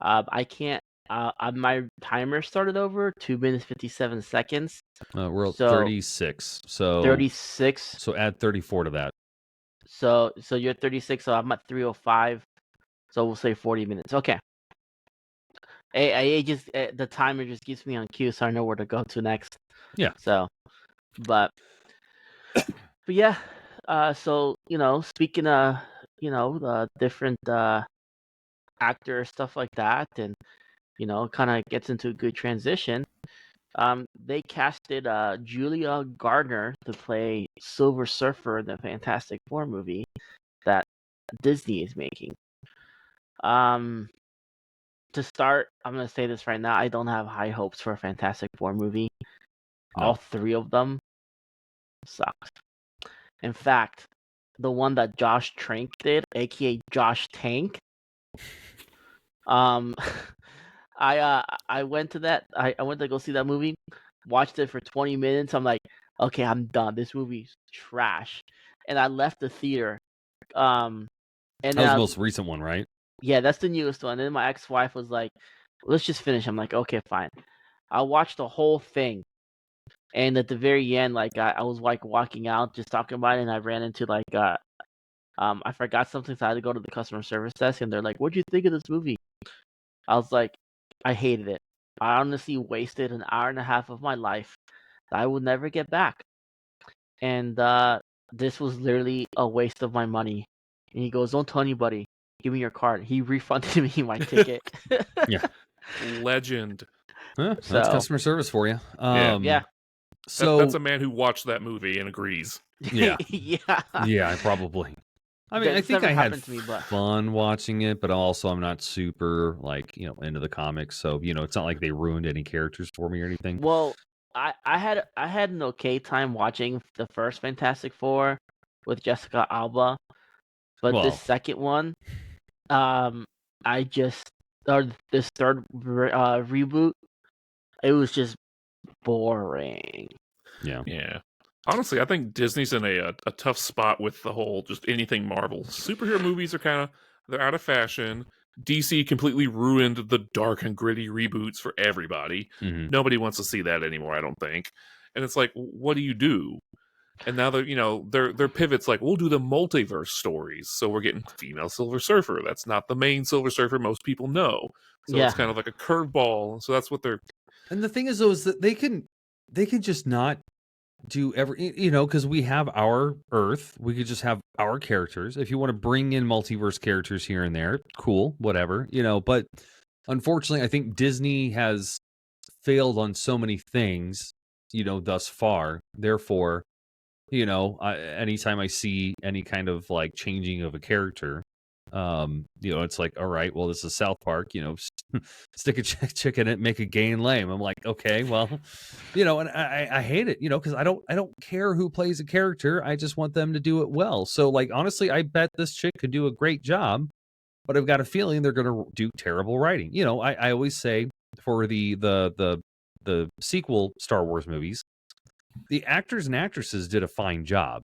I can't. My timer started over 2 minutes 57 seconds. We're at So 36. So 36. so add 34 to that. So you're 36. So I'm at 3:05. So we'll say 40 minutes. Okay. The timer just keeps me on cue, so I know where to go to next. Yeah. So, but yeah. So you know, speaking of the different actors, stuff like that, and you know, kind of gets into a good transition. They casted Julia Gardner to play Silver Surfer in the Fantastic Four movie that Disney is making. To start, I'm gonna say this right now. I don't have high hopes for a Fantastic Four movie. No. All three of them sucked. In fact, the one that Josh Trank did, aka Josh Tank, um, I went to that. I went to go see that movie. Watched it for 20 minutes. I'm like, okay, I'm done. This movie's trash, and I left the theater. And That then was the most recent one, right? yeah, that's the newest one. And then my ex-wife was like, let's just finish. I'm like, okay, fine. I watched the whole thing. And at the very end, like I was like walking out, just talking about it, and I ran into like I forgot something, so I had to go to the customer service desk, and they're like, "What'd you think of this movie?" I was like, "I hated it. I honestly wasted an hour and a half of my life that I would never get back, and this was literally a waste of my money." And he goes, "Don't tell anybody. Give me your card." He refunded me my ticket. Yeah. Legend. That's So customer service for you. yeah, So That's a man who watched that movie and agrees. yeah, yeah. yeah, probably. I mean, I That's think never I had happened to me, but fun watching it, but also I'm not super like into the comics, so it's not like they ruined any characters for me or anything. well, I had an okay time watching the first Fantastic Four with Jessica Alba, but this Well, second one, I just or this third reboot, it was just boring. yeah, Yeah. Honestly, I think Disney's in a tough spot with the whole just anything Marvel. Superhero movies are they're out of fashion. DC completely ruined the dark and gritty reboots for everybody. hmm Nobody wants to see that anymore, I don't think. And it's like, what do you do? And now their pivots like we'll do the multiverse stories. So we're getting female Silver Surfer. That's not the main Silver Surfer most people know. So Yeah, it's kind of like a curveball. So that's what they're And the thing is, though, is that they can just not do every because we have our Earth. We could just have our characters. If you want to bring in multiverse characters here and there, cool, whatever. But unfortunately, I think Disney has failed on so many things, thus far. Therefore, anytime I see any kind of like changing of a character, it's like, all right, well, this is South Park, stick a chick in it, make a gay and lame. I'm like, okay, well, and I hate it, because I don't care who plays a character. I just want them to do it well. So like, honestly, I bet this chick could do a great job, but I've got a feeling they're going to do terrible writing. I always say for the sequel Star Wars movies, the actors and actresses did a fine job.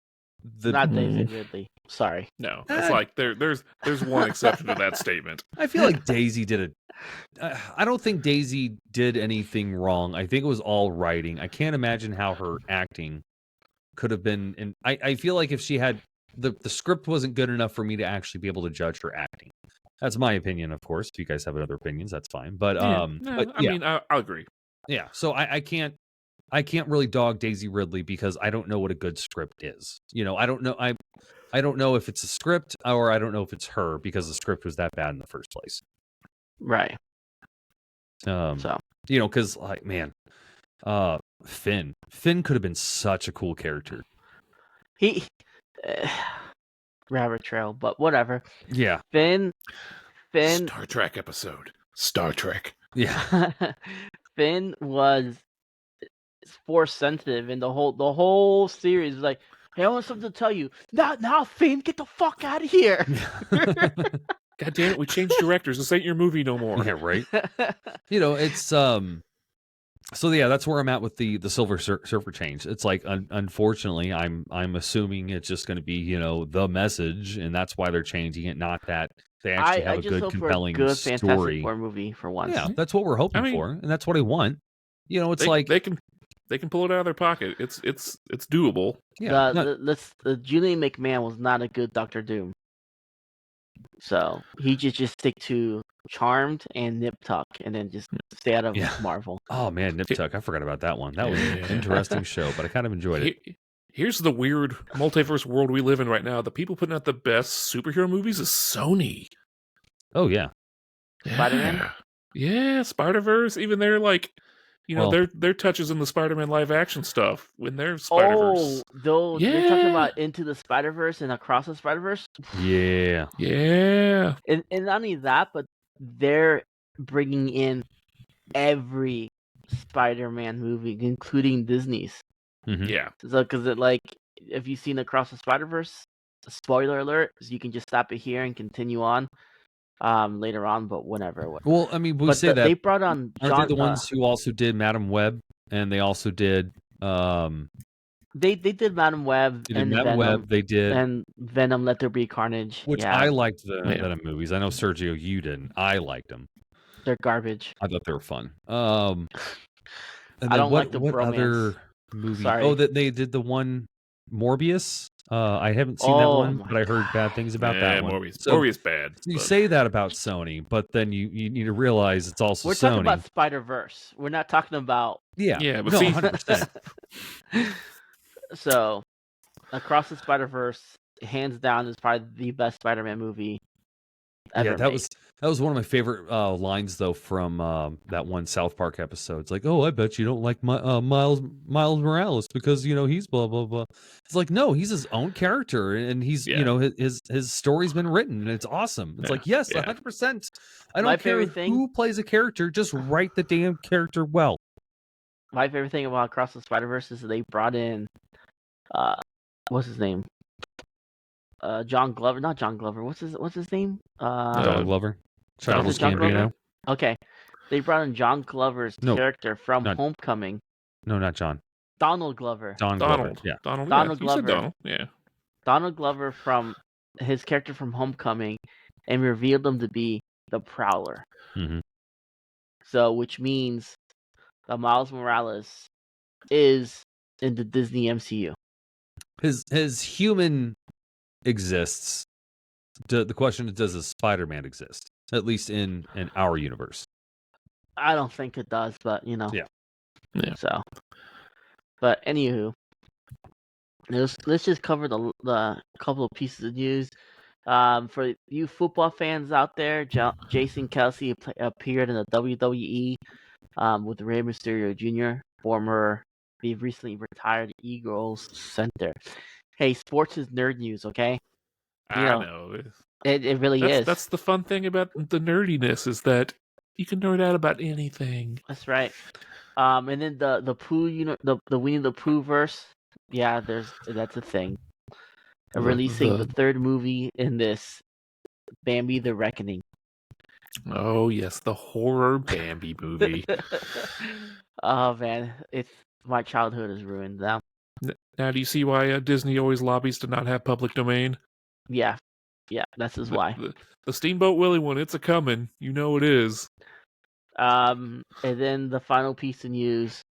not Daisy Ridley. Sorry. no. It's like there's one exception to that statement. I feel like Daisy did I don't think Daisy did anything wrong. I think it was all writing. I can't imagine how her acting could have been. And I feel like if she had the script wasn't good enough for me to actually be able to judge her acting. That's my opinion, of course. If you guys have other opinions, that's fine. But Yeah. but I yeah, mean, I'll agree. yeah. So I can't. I can't really dog Daisy Ridley because I don't know what a good script is. I don't know. I don't know if it's a script or I don't know if it's her because the script was that bad in the first place. Right. So because like man, Finn could have been such a cool character. He rabbit trail, but whatever. Yeah. Finn. Star Trek episode. Star Trek. Yeah. Finn was force sensitive, and the whole series was like, "Hey, I want something to tell you." Now, Finn, get the fuck out of here! God damn it, we changed directors. This ain't your movie no more. Yeah, right. It's so yeah, that's where I'm at with the Silver Surfer change. It's like unfortunately, I'm assuming it's just going to be the message, and that's why they're changing it. Not that they actually have a good, compelling for a good story. Fantastic Four movie for once. Yeah, that's what we're hoping for, and that's what I want. It's like they can pull it out of their pocket. It's doable. Yeah, the Julian McMahon was not a good Doctor Doom. So he just stick to Charmed and Nip Tuck, and then just stay out of Marvel. Oh man, Nip Tuck! I forgot about that one. That was an interesting show, but I kind of enjoyed it. Here's the weird multiverse world we live in right now. The people putting out the best superhero movies is Sony. Oh yeah, Spider-Man. Yeah, Spider-Verse. Even they're like, their touches in the Spider-Man live action stuff when they're Spider-Verse. Oh, you're talking about Into the Spider-Verse and Across the Spider-Verse? Yeah. And not only that, but they're bringing in every Spider-Man movie, including Disney's. Mm-hmm. Yeah. So, because if you've seen Across the Spider-Verse, spoiler alert, so you can just stop it here and continue on. Later on, but whatever. Well, I mean, that they brought on John. Aren't they the ones who also did Madam Web, and they also did They did Madam Web and Madam Venom. Web. They did and Venom. Let There Be Carnage. Which I liked the Venom movies. I know Sergio, you didn't. I liked them. They're garbage. I thought they were fun. I don't like the bromance. Other movie? Sorry. Oh, that they did the one Morbius. I haven't seen that one, but I heard bad things about that one. Morbius bad. You say that about Sony, but then you need to realize it's also We're Sony. talking about Spider-Verse. We're not talking about yeah, but 100%. So, Across the Spider-Verse, hands down, is probably the best Spider-Man movie ever made. That was one of my favorite lines, though, from that one South Park episode. It's like, oh, I bet you don't like Miles Morales because he's blah blah blah. It's like, no, he's his own character, and he's his story's been written, and it's awesome. It's like, yes, 100%. I don't care who plays a character, just write the damn character well. My favorite thing about Across the Spider-Verse is they brought in, what's his name? John Glover, not John Glover. What's his name? John Glover. Childish Gambino. Okay, they brought in John Glover's character from Homecoming. No, not John. Donald Glover. Donald. Yeah. Donald Glover. You said Donald. Yeah. Donald Glover from his character from Homecoming, and revealed him to be the Prowler. Mm-hmm. So, which means that Miles Morales is in the Disney MCU. His human exists. The question is, does a Spider-Man exist? At least in our universe. I don't think it does, but Yeah. So, but anywho, let's just cover the couple of pieces of news. For you football fans out there, Jason Kelsey appeared in the WWE with Rey Mysterio Jr., the recently retired Eagles center. Hey, sports is nerd news, okay? I know. It really is. That's the fun thing about the nerdiness is that you can nerd out about anything. That's right. And then the Pooh, the Winnie the Pooh verse. Yeah, that's a thing. Releasing the third movie in this, Bambi: The Reckoning. Oh yes, the horror Bambi movie. Oh man, my childhood is ruined now. Now, do you see why Disney always lobbies to not have public domain? Yeah, that's why. The Steamboat Willie one, it's a coming. You know it is. And then the final piece of news: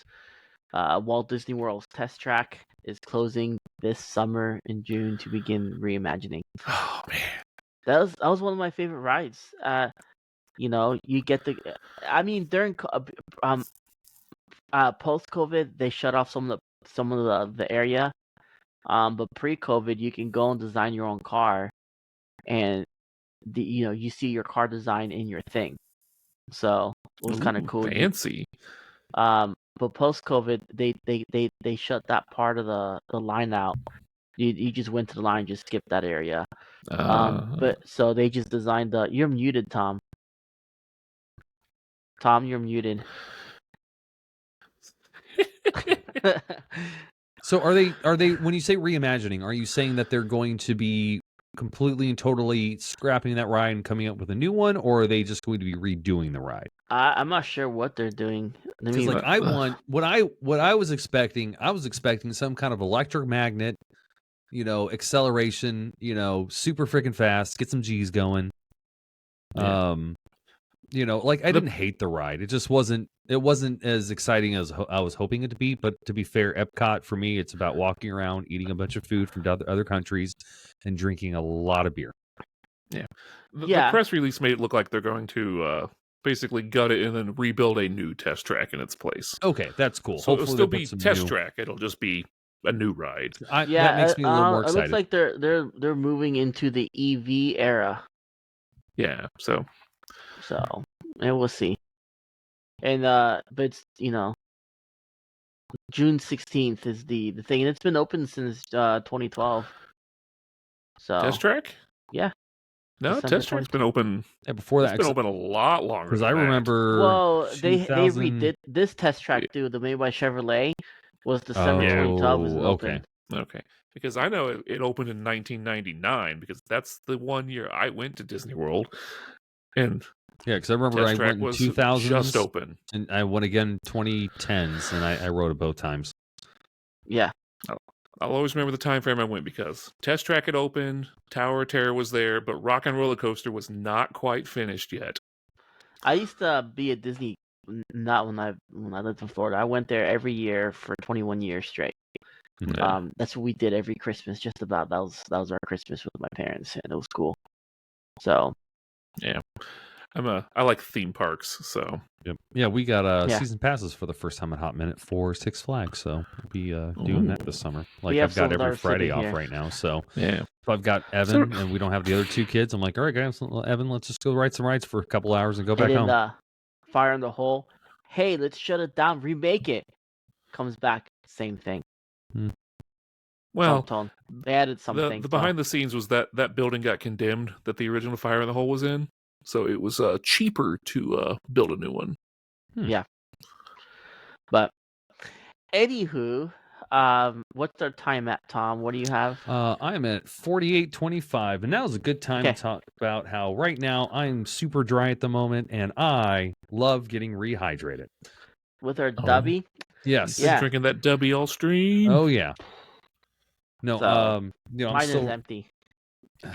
Walt Disney World's test track is closing this summer in June to begin reimagining. Oh man, that was one of my favorite rides. You get during Post COVID, they shut off some of the area. But pre-COVID, you can go and design your own car, and you see your car design in your thing. So it was kind of Ooh, cool. fancy. But post-COVID, they shut that part of the line out. You just went to the line, just skipped that area. But so they just designed the. You're muted, Tom. Tom, you're muted. So are they when you say reimagining, are you saying that they're going to be completely and totally scrapping that ride and coming up with a new one, or are they just going to be redoing the ride? I'm not sure what they're doing. Because like I want what I was expecting. I was expecting some kind of electric magnet, acceleration, super freaking fast, get some G's going. Yeah. Like I didn't hate the ride. It just wasn't as exciting as I was hoping it to be. But to be fair, Epcot for me, it's about walking around, eating a bunch of food from other countries, and drinking a lot of beer. Yeah. The press release made it look like they're going to basically gut it and then rebuild a new test track in its place. Okay, that's cool. So hopefully it'll still be test track. It'll just be a new ride. That makes me a little more excited. It looks like they're moving into the EV era. Yeah. So and we'll see. And but it's, June 16th is the thing, and it's been open since 2012. So test track? Yeah. No, December test track's been open. Yeah, before that, it's been open a lot longer. Because I remember. Well, they redid this test track too. The made by Chevrolet was December 2012. Was open. Okay. Because I know it opened in 1999 because that's the one year I went to Disney World, and yeah, because I remember I went in 2000, just open, and I went again 2010s, and I rode it both times. Yeah. I'll always remember the time frame I went because Test Track had opened, Tower of Terror was there, but Rock and Roller Coaster was not quite finished yet. I used to be at Disney, not when I lived in Florida. I went there every year for 21 years straight. Yeah. That's what we did every Christmas. Just about that was our Christmas with my parents, and it was cool. So yeah, I like theme parks. So yeah, we got season passes for the first time in a hot minute for Six Flags. So we'll be doing that this summer. Like I've got every Friday off right now. So yeah, if I've got Evan and we don't have the other two kids, I'm like, all right, guys, Evan, let's just go ride some rides for a couple hours and go back home. Fire in the Hole. Hey, let's shut it down, remake it. Comes back, same thing. Well, they added something. The behind the scenes was that building got condemned that the original Fire in the Hole was in, so it was cheaper to build a new one. Yeah. But anywho, what's our time at, Tom? What do you have? I'm at 48:25, and now's a good time to talk about how right now I'm super dry at the moment, and I love getting rehydrated. With our Dubby? Yes. Yeah. Drinking that Dubby all stream. Oh yeah. No, mine I'm still is empty.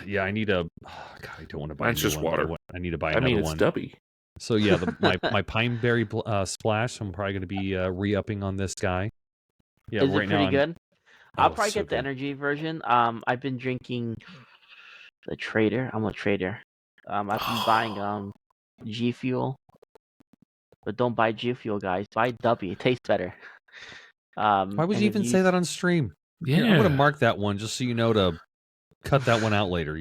Yeah, I need a. Oh, God, I don't want to buy. Mine's just water. I need to buy another it's one. Dubby. So yeah, my pine berry splash. I'm probably going to be re-upping on this guy. Yeah, is right it pretty good? I'll probably get the good. energy version. I've been drinking the Trader. I'm a Trader. I've been buying G Fuel, but don't buy G Fuel, guys. Buy Dubby. It tastes better. Why would you even say that on stream? Yeah, I'm going to mark that one just so you know to cut that one out later.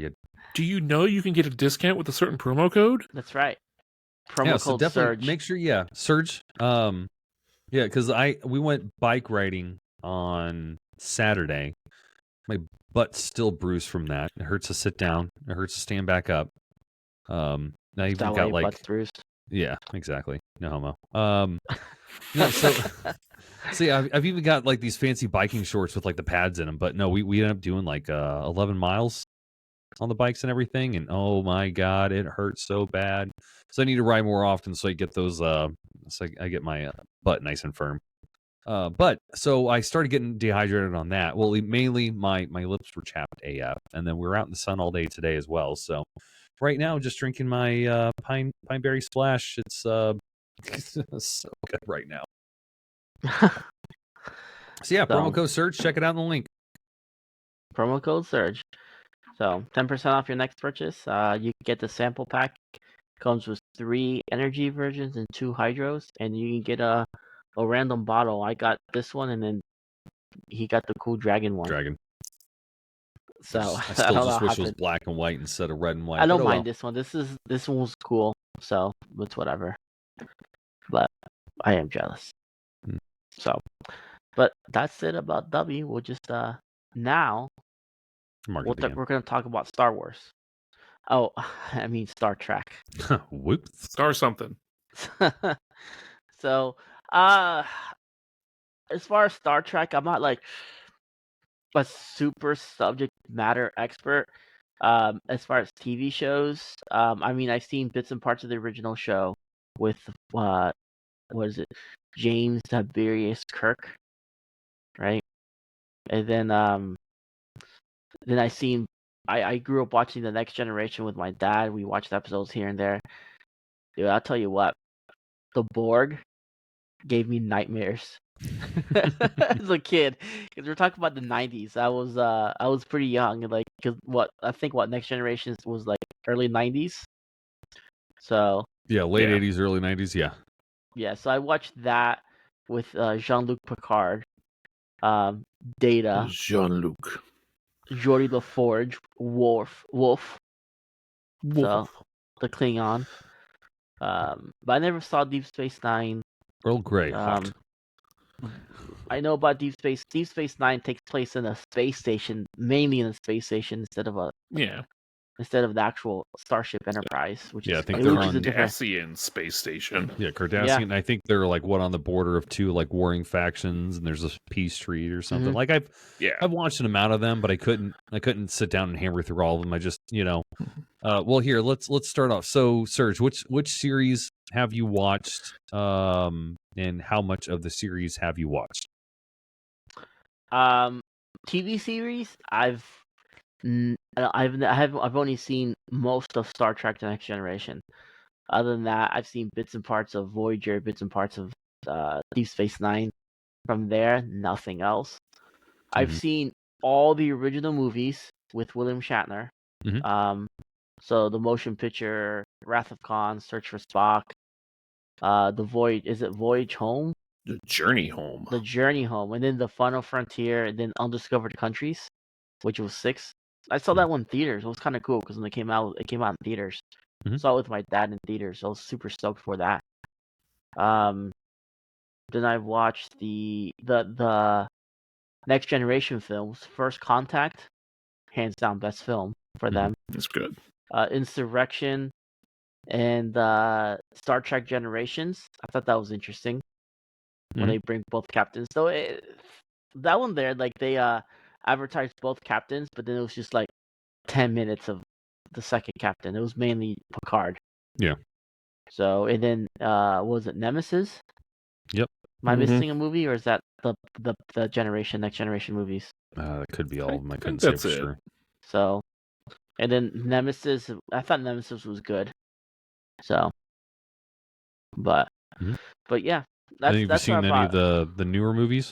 Do you know you can get a discount with a certain promo code? That's right. Promo code definitely Surge. Make sure, Surge. Because we went bike riding on Saturday. My butt's still bruised from that. It hurts to sit down. It hurts to stand back up. Now you've got like butt's bruised. Yeah, exactly. No homo. No, so yeah, I've even got like these fancy biking shorts with like the pads in them. But no, we ended up doing like 11 miles on the bikes and everything, and oh my God, it hurts so bad. So I need to ride more often so I get those. So I get my butt nice and firm. But so I started getting dehydrated on that. Well, mainly my lips were chapped AF, and then we were out in the sun all day today as well. So right now, just drinking my pine berry splash. It's so good right now. So yeah, promo code Surge. Check it out in the link. Promo code Surge. So 10% off your next purchase. You get the sample pack. Comes with 3 energy versions and 2 hydros, and you can get a random bottle. I got this one, and then he got the cool dragon one. Dragon. So I I still don't know just how wish it was happened. black and white instead of red and white. I don't but mind this one. This one was cool. So it's whatever. But I am jealous. Hmm. So, but that's it about W. We'll just now Mark we're at the end. gonna talk about Star Wars. Oh, I mean Star Trek. Whoops. Star something. So, as far as Star Trek, I'm not like a super subject matter expert. As far as TV shows, I mean, I've seen bits and parts of the original show with what is it, James Tiberius Kirk, right? And then I grew up watching The Next Generation with my dad. We watched episodes here and there. Dude, I'll tell you what, the Borg gave me nightmares as a kid, because we're talking about the 90s. I was pretty young, like, because what Next Generation was like early 90s. So Yeah, late Yeah. 80s, early 90s. Yeah. yeah, so I watched that with Jean-Luc Picard, Data, Jean-Luc. Geordi LaForge, Wolf, so the Klingon. But I never saw Deep Space Nine. Earl Grey, hot. I know about Deep Space. Deep Space Nine takes place in a space station, mainly in a space station instead of the actual Starship Enterprise, which Yeah, I is think A they're which is a on. different. Cardassian space station. Yeah, Cardassian. I think they're like on the border of two like warring factions, and there's a peace treaty or something. Mhm. Like Yeah. I've watched an amount of them, but I couldn't sit down and hammer through all of them. I just well, here let's start off. So Serge, which series have you watched? And how much of the series have you watched? TV series. I've only seen most of Star Trek: The Next Generation. Other than that, I've seen bits and parts of Voyager, bits and parts of Deep Space Nine. From there, nothing else. I've Mhm. seen all the original movies with William Shatner. Mhm. So the motion picture, Wrath of Khan, Search for Spock, the Voyage. Is it Voyage Home? The Journey Home. The Journey Home, and then the Final Frontier, and then Undiscovered Countries, which was 6. I saw that one in theaters. It was kind of cool because when it came out in theaters. Mhm. Saw it with my dad in theaters. So I was super stoked for that. Then I watched the Next Generation films. First Contact, hands down best film for them. It's good. Insurrection and Star Trek Generations. I thought that was interesting when they bring both captains. So that one there, like they advertised both captains, but then it was just like 10 minutes of the second captain. It was mainly Picard. Yeah. So and then was it Nemesis? Yep. Am I missing a movie, or is that the Next Generation movies? That could be all of them. I couldn't think say that's for it. sure. So, and then Nemesis. I thought Nemesis was good. So, but Mhm. yeah, Have you that's seen what I any of bought. the newer movies?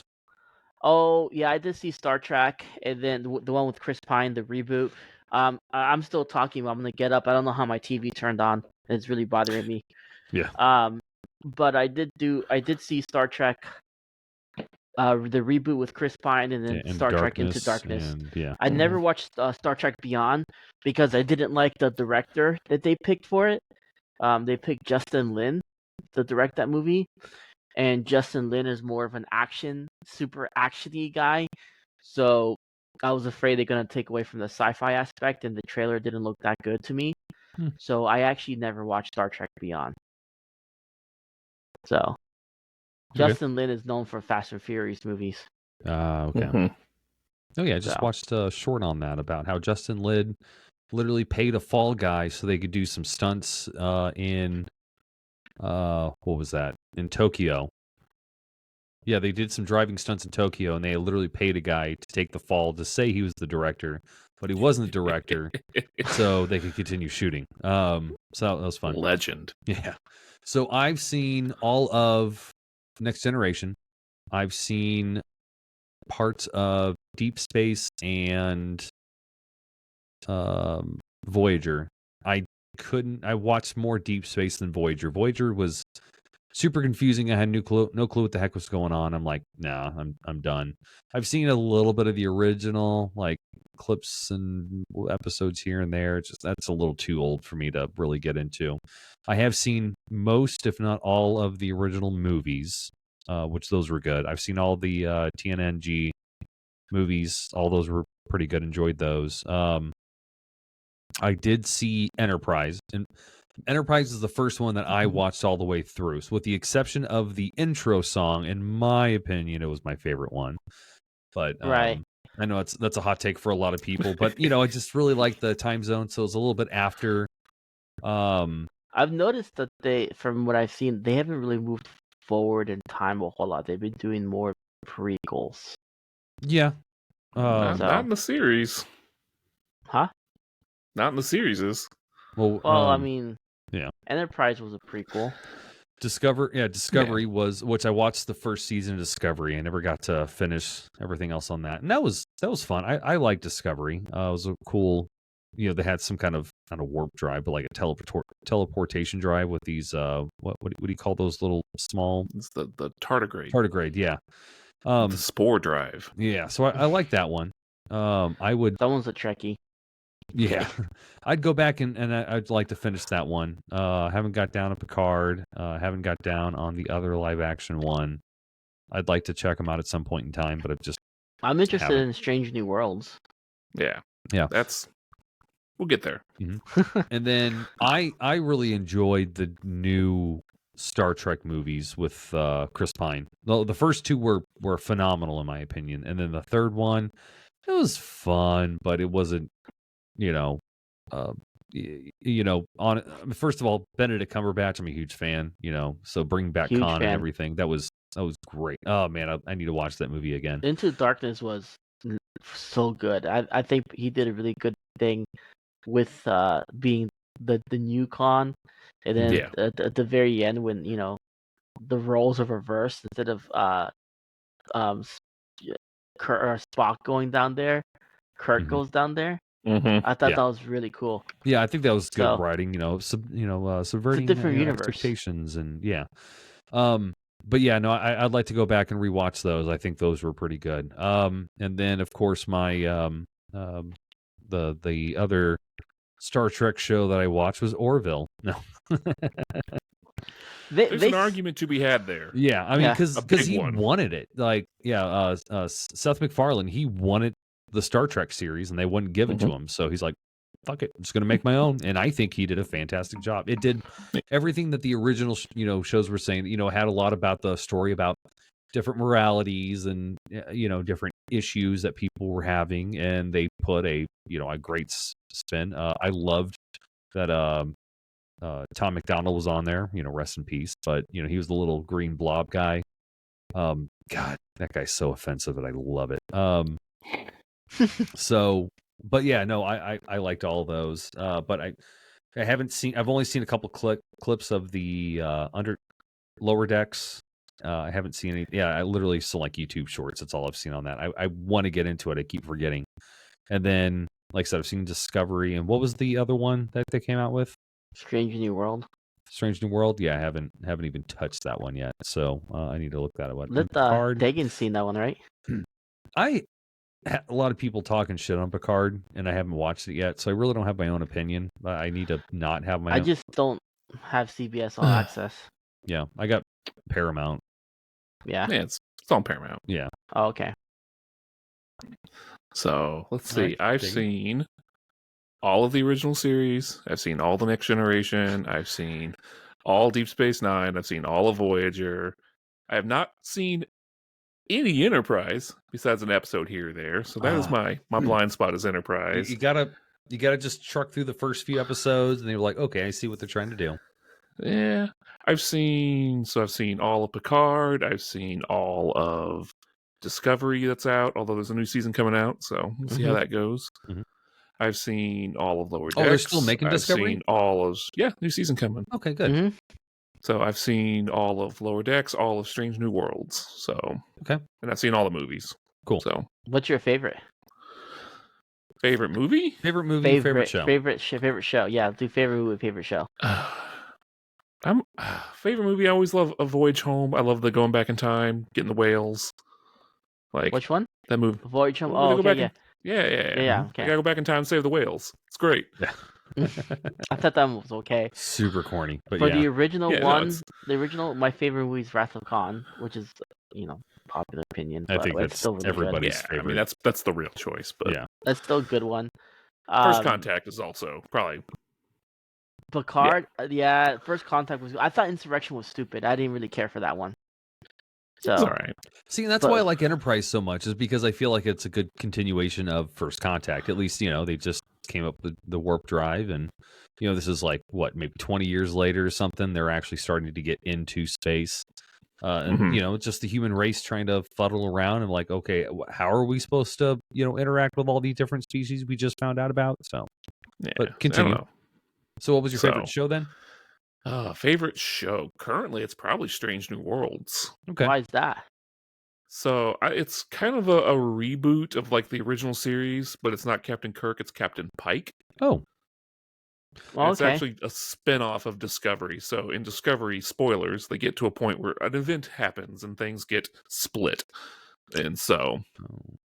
Oh yeah, I did see Star Trek, and then the one with Chris Pine, the reboot. I'm still talking. But I'm gonna get up. I don't know how my TV turned on. It's really bothering me. Yeah. But I did see Star Trek, the reboot with Chris Pine, and then And Star Trek Into Darkness. and yeah. I never watched Star Trek Beyond because I didn't like the director that they picked for it. They picked Justin Lin to direct that movie, and Justin Lin is more of an super actiony guy. So I was afraid they're gonna take away from the sci-fi aspect, and the trailer didn't look that good to me. So I actually never watched Star Trek Beyond. So Justin Lin is known for Fast and Furious movies. Okay. Oh yeah, I just So. watched a short on that about how Justin Lin literally paid a fall guy so they could do some stunts in what was that? In Tokyo. Yeah, they did some driving stunts in Tokyo, and they literally paid a guy to take the fall to say he was the director, but he wasn't the director, so they could continue shooting. So that was fun. Legend. Yeah. So I've seen all of Next Generation. I've seen parts of Deep Space and Voyager. I watched more Deep Space than Voyager. Voyager was super confusing. I had no clue what the heck was going on. I'm like, nah, I'm done. I've seen a little bit of the original, like clips and episodes here and there. Just that's a little too old for me to really get into. I have seen most, if not all, of the original movies, which those were good. I've seen all the TNNG movies. All those were pretty good. Enjoyed those. I did see Enterprise, and Enterprise is the first one that I watched all the way through. So with the exception of the intro song, in my opinion, it was my favorite one. But Right. I know that's a hot take for a lot of people, but I just really like the time zone, so it's a little bit after. I've noticed that from what I've seen, they haven't really moved forward in time a whole lot. They've been doing more prequels. Yeah. Not in the series. Huh? Not in the series. Well, I mean, yeah. Enterprise was a prequel. Discovery was, which I watched the first season of Discovery. I never got to finish everything else on that, and that was fun. I liked Discovery. It was a cool. They had some kind of not a warp drive, but like a teleportation drive with these what do you call those little small? It's the tardigrade. Tardigrade, yeah. The spore drive. Yeah, so I like that one. I would. That one's a Trekkie. Yeah, I'd go back and I'd like to finish that one. Haven't got down to Picard. Haven't got down on the other live action one. I'd like to check them out at some point in time, but I'm interested haven't. in Strange New Worlds. Yeah. We'll get there. Mm-hmm. And then I really enjoyed the new Star Trek movies with Chris Pine. The first two were phenomenal in my opinion, and then the third one, it was fun, but it wasn't. First of all, Benedict Cumberbatch, I'm a huge fan. So bring back Huge Khan and fan. everything. That was great. Oh man, I need to watch that movie again. Into Darkness was so good. I think he did a really good thing with being the new Khan, and then at the very end when the roles are reversed instead of Spock going down there, Kirk goes down there. Mm-hmm. I thought that was really cool. Yeah, I think that was good writing. Subverting different universe. expectations, and yeah. But yeah, no, I'd like to go back and rewatch those. I think those were pretty good. And then of course my the other Star Trek show that I watched was Orville. No. There's an argument to be had there. Yeah, I mean, because he wanted it. Like, Seth MacFarlane, he wanted the Star Trek series, and they wouldn't give it to him. So he's like, "Fuck it, I'm just going to make my own." And I think he did a fantastic job. It did everything that the original, shows were saying. Had a lot about the story about different moralities and different issues that people were having, and they put a great spin. I loved that. Tom McDonald was on there, rest in peace. But he was the little green blob guy. God, that guy's so offensive, and I love it. But yeah, no, I liked all those. But I haven't seen. I've only seen a couple clips of the lower decks. I haven't seen any. Yeah, I literally saw like YouTube shorts. That's all I've seen on that. I want to get into it. I keep forgetting. And then, like I said, I've seen Discovery. And what was the other one that they came out with? Strange New World. Strange New World. Yeah, I haven't even touched that one yet. So I need to look that up. Dagan's seen that one, right? A lot of people talking shit on Picard, and I haven't watched it yet, so I really don't have my own opinion. I need to not have my own. I just don't have CBS All Access. Yeah, I got Paramount. Yeah. Yeah, it's on Paramount. Yeah. Oh, okay. So, let's see. I've seen all of the original series. I've seen all the Next Generation. I've seen all Deep Space Nine. I've seen all of Voyager. I have not seen any Enterprise besides an episode here or there. So that is my blind spot is Enterprise. You gotta just truck through the first few episodes, and they're like, okay, I see what they're trying to do. Yeah, I've seen all of Picard. I've seen all of Discovery that's out, although there's a new season coming out, so we'll see how that goes. Mm-hmm. I've seen all of Lower Decks. Oh, they're still making Discovery? I've seen all of new season coming. Okay, good. Mm-hmm. So I've seen all of Lower Decks, all of Strange New Worlds. So okay, and I've seen all the movies. Cool. So what's your favorite? Favorite movie? Favorite show. Favorite show. Yeah, do favorite movie, favorite show. I'm favorite movie. I always love A Voyage Home. I love the going back in time, getting the whales. Like Which one? that movie. Voyage Home. Where Oh, they go okay, back yeah, in. Yeah, yeah, yeah, yeah. yeah. They Okay. gotta go back in time and save the whales. It's great. Yeah. I thought that was okay. Super corny, but For yeah. the original Yeah, no, one, it's my favorite movie is Wrath of Khan, which is popular opinion, I but think it's that's still really good. everybody's I mean favorite. that's the real choice. But Yeah. That's still a good one. First Contact is also probably Picard, yeah, First Contact was. I thought Insurrection was stupid. I didn't really care for that one. So it's all right. See, and that's why I like Enterprise so much, is because I feel like it's a good continuation of First Contact. At least, they just came up with the warp drive, and this is like what, maybe 20 years later or something. They're actually starting to get into space, and just the human race trying to fuddle around and like, okay, how are we supposed to interact with all these different species we just found out about? So, Yeah, but continue. I don't know. So, what was your favorite show then? Favorite show currently, it's probably Strange New Worlds. Okay, why is that? So it's kind of a reboot of like the original series, but it's not Captain Kirk, it's Captain Pike. Oh, Well, It's okay. actually a spin-off of Discovery. So in Discovery, spoilers, they get to a point where an event happens and things get split. And so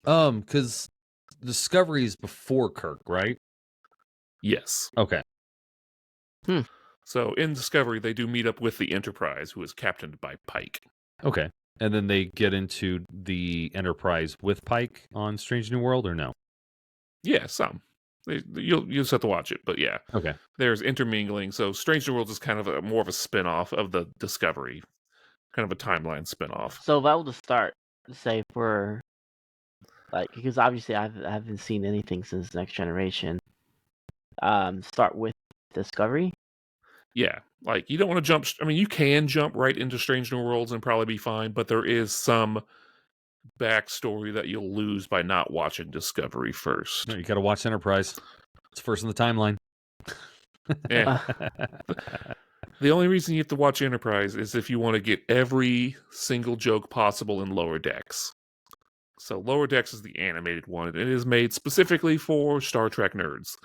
because Discovery is before Kirk, right? yes. Okay. So in Discovery, they do meet up with the Enterprise, who is captained by Pike. Okay. And then they get into the Enterprise with Pike on Strange New World, or no? Yeah, some. You'll just have to watch it, but yeah. Okay. There's intermingling. So Strange New Worlds is kind of more of a spin-off of the Discovery, kind of a timeline spin-off. So if I were to start, say for because obviously I haven't seen anything since Next Generation. Start with Discovery. Yeah, like you don't want to jump. I mean, you can jump right into Strange New Worlds and probably be fine, but there is some backstory that you'll lose by not watching Discovery first. No, you got to watch Enterprise. It's first in the timeline. Yeah. The only reason you have to watch Enterprise is if you want to get every single joke possible in Lower Decks. So Lower Decks is the animated one, and it is made specifically for Star Trek nerds.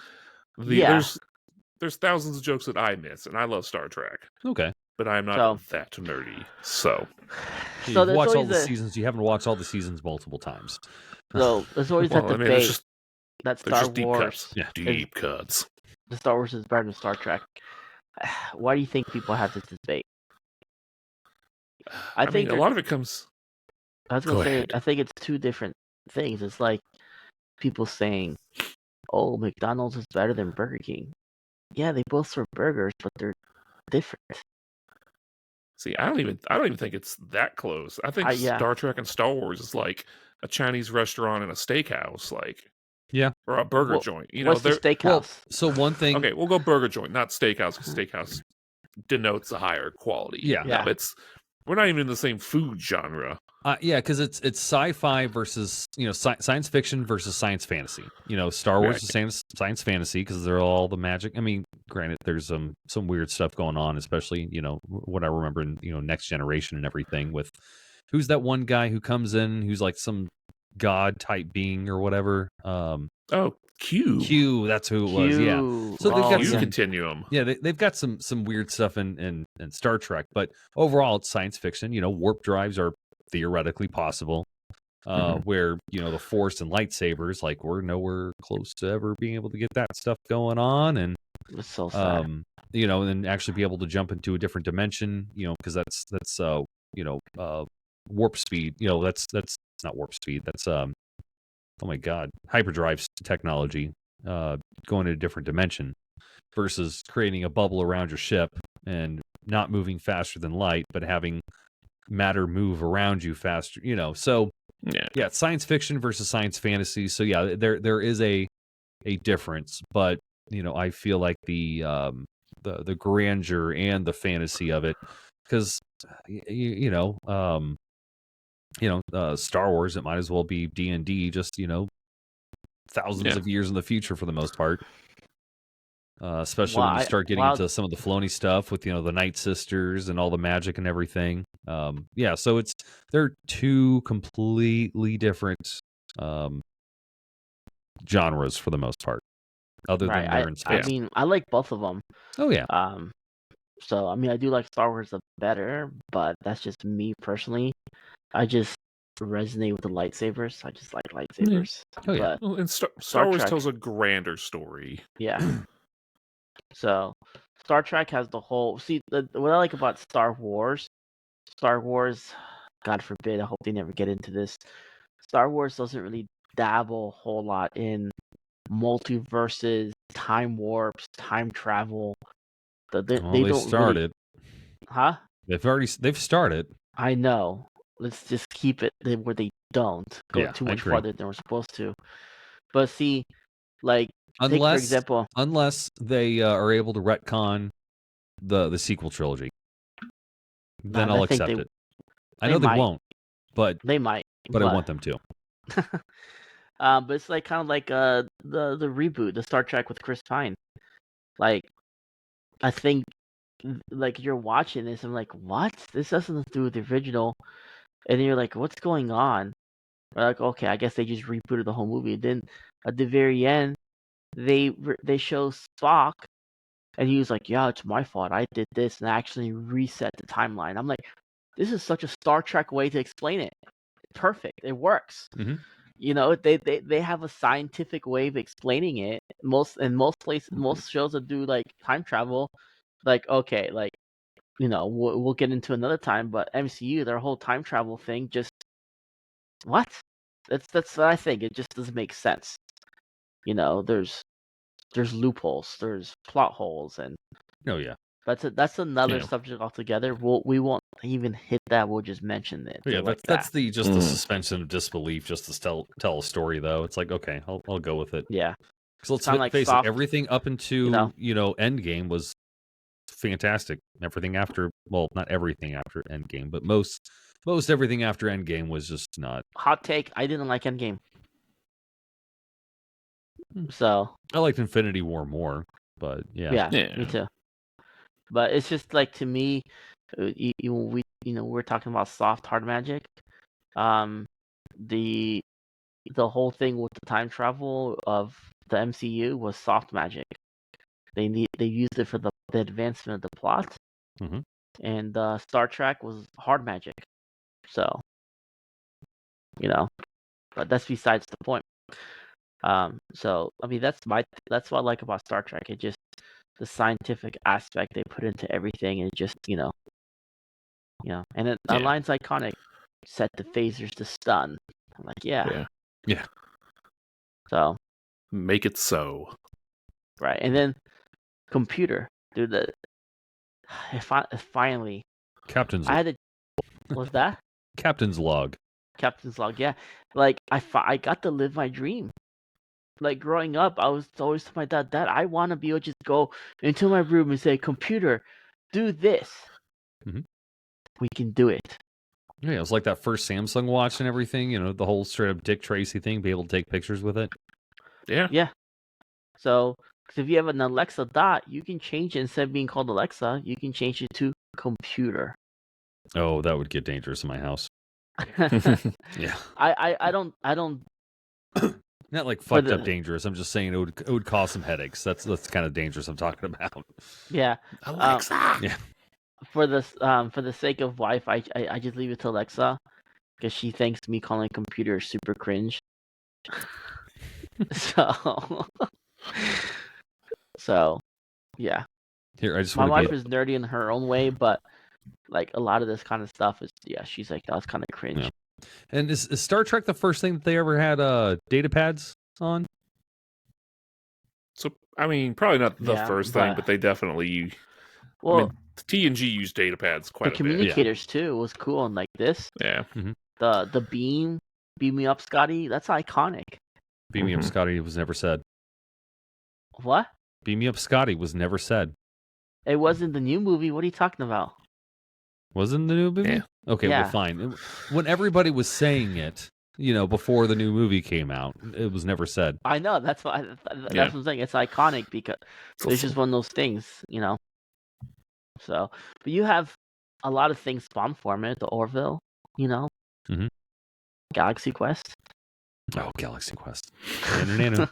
There's thousands of jokes that I miss, and I love Star Trek. Okay. But I'm not that nerdy. So you've watched all the seasons. You haven't watched all the seasons multiple times. So there's always that debate that Star Wars, deep cuts. The Star Wars is better than Star Trek. Why do you think people have this debate? I think a lot of it comes. I was gonna say, I think it's two different things. It's like people saying, "Oh, McDonald's is better than Burger King." Yeah, they both serve burgers, but they're different. See, I don't even think it's that close. I think Star Trek and Star Wars is like a Chinese restaurant and a steakhouse, or a burger joint. What's the steakhouse? Well, so one thing. Okay, we'll go burger joint, not steakhouse, because steakhouse denotes a higher quality. Yeah. No, we're not even in the same food genre. Yeah, because it's sci-fi versus science fiction versus science fantasy. Star Wars is science fantasy because they're all the magic. I mean, granted, there's some weird stuff going on, especially what I remember in Next Generation and everything. With who's that one guy who comes in who's like some god type being or whatever. Q. That's who it was. Yeah. So they've got some Continuum. Yeah, they've got some weird stuff in Star Trek, but overall it's science fiction. Warp drives are theoretically possible. Where the Force and lightsabers, like, we're nowhere close to ever being able to get that stuff going on, and it's so sad. And actually be able to jump into a different dimension, because that's warp speed. That's not warp speed. That's oh my God, hyperdrive technology, going in a different dimension versus creating a bubble around your ship and not moving faster than light, but having matter move around you faster, So yeah, science fiction versus science fantasy. So yeah, there is a difference, but I feel like the grandeur and the fantasy of it, because Star Wars, it might as well be D&D, just thousands of years in the future for the most part. Especially when you start getting into some of the Filoni stuff with the Night Sisters and all the magic and everything. So they're two completely different genres for the most part, other than they're in space. I mean, I like both of them. Oh yeah. So I mean, I do like Star Wars better, but that's just me personally. I just resonate with the lightsabers. I just like lightsabers. Oh, yeah. But Well, and Star Star Wars Trek, tells a grander story. yeah. So Star Trek has the whole. See, what I like about Star Wars, God forbid, I hope they never get into this. Star Wars doesn't really dabble a whole lot in multiverses, time warps, time travel. Well, They they don't really, started. huh? They've started. I know. Let's just keep it where they don't go Yeah, too I much agree. farther than we're supposed to. But see, like, take for Unless example, they are able to retcon the sequel trilogy, then I'll I think accept it. I they know they might, won't, but they might, I want them to. but it's like kind of like the reboot, the Star Trek with Chris Pine. Like, I think like you're watching this, I'm like, what? This has nothing to do with the original, and then you're like, what's going on? We're like, okay, I guess they just rebooted the whole movie. Then at the very end, they show Spock, and he was like, yeah, it's my fault. I did this, and I actually reset the timeline. I'm like, this is such a Star Trek way to explain it. Perfect. It works. Mhm. You know, they have a scientific way of explaining it. Most shows that do like time travel, like okay, like we'll get into another time, but MCU, their whole time travel thing, just what? That's what I think. It just doesn't make sense. There's loopholes, there's plot holes, and Oh yeah. that's another Yeah. subject altogether. We won't even hit that. We'll just mention it. Yeah, like that's that. the suspension of disbelief, just to tell a story though. It's like, okay, I'll go with it. Yeah. Because Kinda like face soft, it, everything up into Endgame was fantastic. Everything after, well, not everything after Endgame, but most everything after Endgame was just not. Hot take, I didn't like Endgame. Hmm. So I liked Infinity War more, but yeah. me too. But it's just like, to me, we're talking about soft hard magic. The whole thing with the time travel of the MCU was soft magic. They used it for the advancement of the plot, Mhm. and Star Trek was hard magic. So, but that's besides the point. So I mean, that's what I like about Star Trek. It just, the scientific aspect they put into everything, and just and that line's iconic. Set the phasers to stun. I'm like, yeah. So Make it so. right, and then computer, dude. Finally, Captain's I had to. What's that? Captain's log. Captain's log. Yeah, like I got to live my dream. Like growing up, I was always to my dad, I want to be able to just go into my room and say, computer, do this. Mhm. We can do it. Yeah, it was like that first Samsung watch and everything. The whole straight up Dick Tracy thing. Be able to take pictures with it. Yeah. So, because if you have an Alexa Dot, you can change it, instead of being called Alexa, you can change it to computer. Oh, that would get dangerous in my house. Yeah. I don't Not like fucked up dangerous. I'm just saying it would cause some headaches. That's kind of dangerous I'm talking about. Yeah. Alexa. Yeah. For the sake of wife, I just leave it to Alexa, because she thinks me calling computer super cringe. So yeah. Here, I just My want to wife is nerdy in her own way, but like a lot of this kind of stuff is, she's like, that's kind of cringe. Yeah. And is Star Trek the first thing that they ever had data pads on? So I mean, probably not the first thing, but they definitely. Well, I mean, TNG used data pads quite a bit. The communicators too was cool, and like this. Yeah. Mm-hmm. The beam me up, Scotty. That's iconic. Beam me up, Scotty was never said. What? Beam me up, Scotty was never said. It wasn't the new movie. What are you talking about? Wasn't the new movie? Yeah. Okay, well, fine. When everybody was saying it, before the new movie came out, it was never said. I know. That's why. That's what I'm saying. It's iconic because it's just one of those things, So, but you have a lot of things spawn format. The Orville, Mm-hmm. Galaxy Quest. Oh, Galaxy Quest. Nano.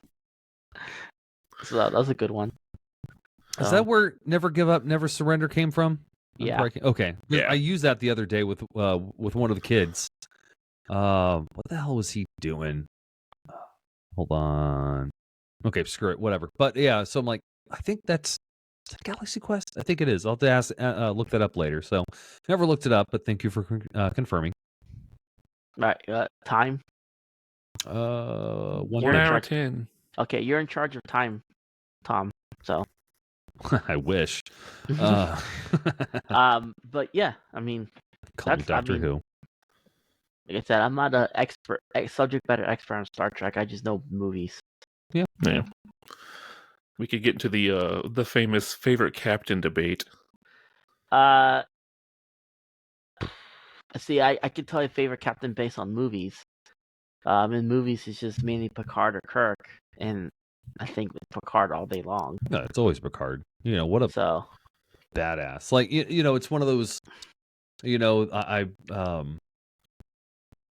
So that was a good one. Is So, that where Never Give Up, Never Surrender came from? yeah. Okay. Yeah. I used that the other day with one of the kids. What the hell was he doing? Hold on. Okay, screw it, whatever. But yeah, so I'm like, I think is that Galaxy Quest? I think it is. I'll have to look that up later. So never looked it up, but thank you for confirming. Right. Time. 1 1 minute. hour 10. Okay, you're in charge of time, Tom. So. I wish. But yeah, I mean, Call me Doctor Who. like I said, I'm not a subject matter expert on Star Trek. I just know movies. Yeah. We could get into the famous favorite captain debate. See, I can tell you favorite captain based on movies. In movies, it's just mainly Picard or Kirk, and I think with Picard all day long. No, it's always Picard. What a badass. Like it's one of those.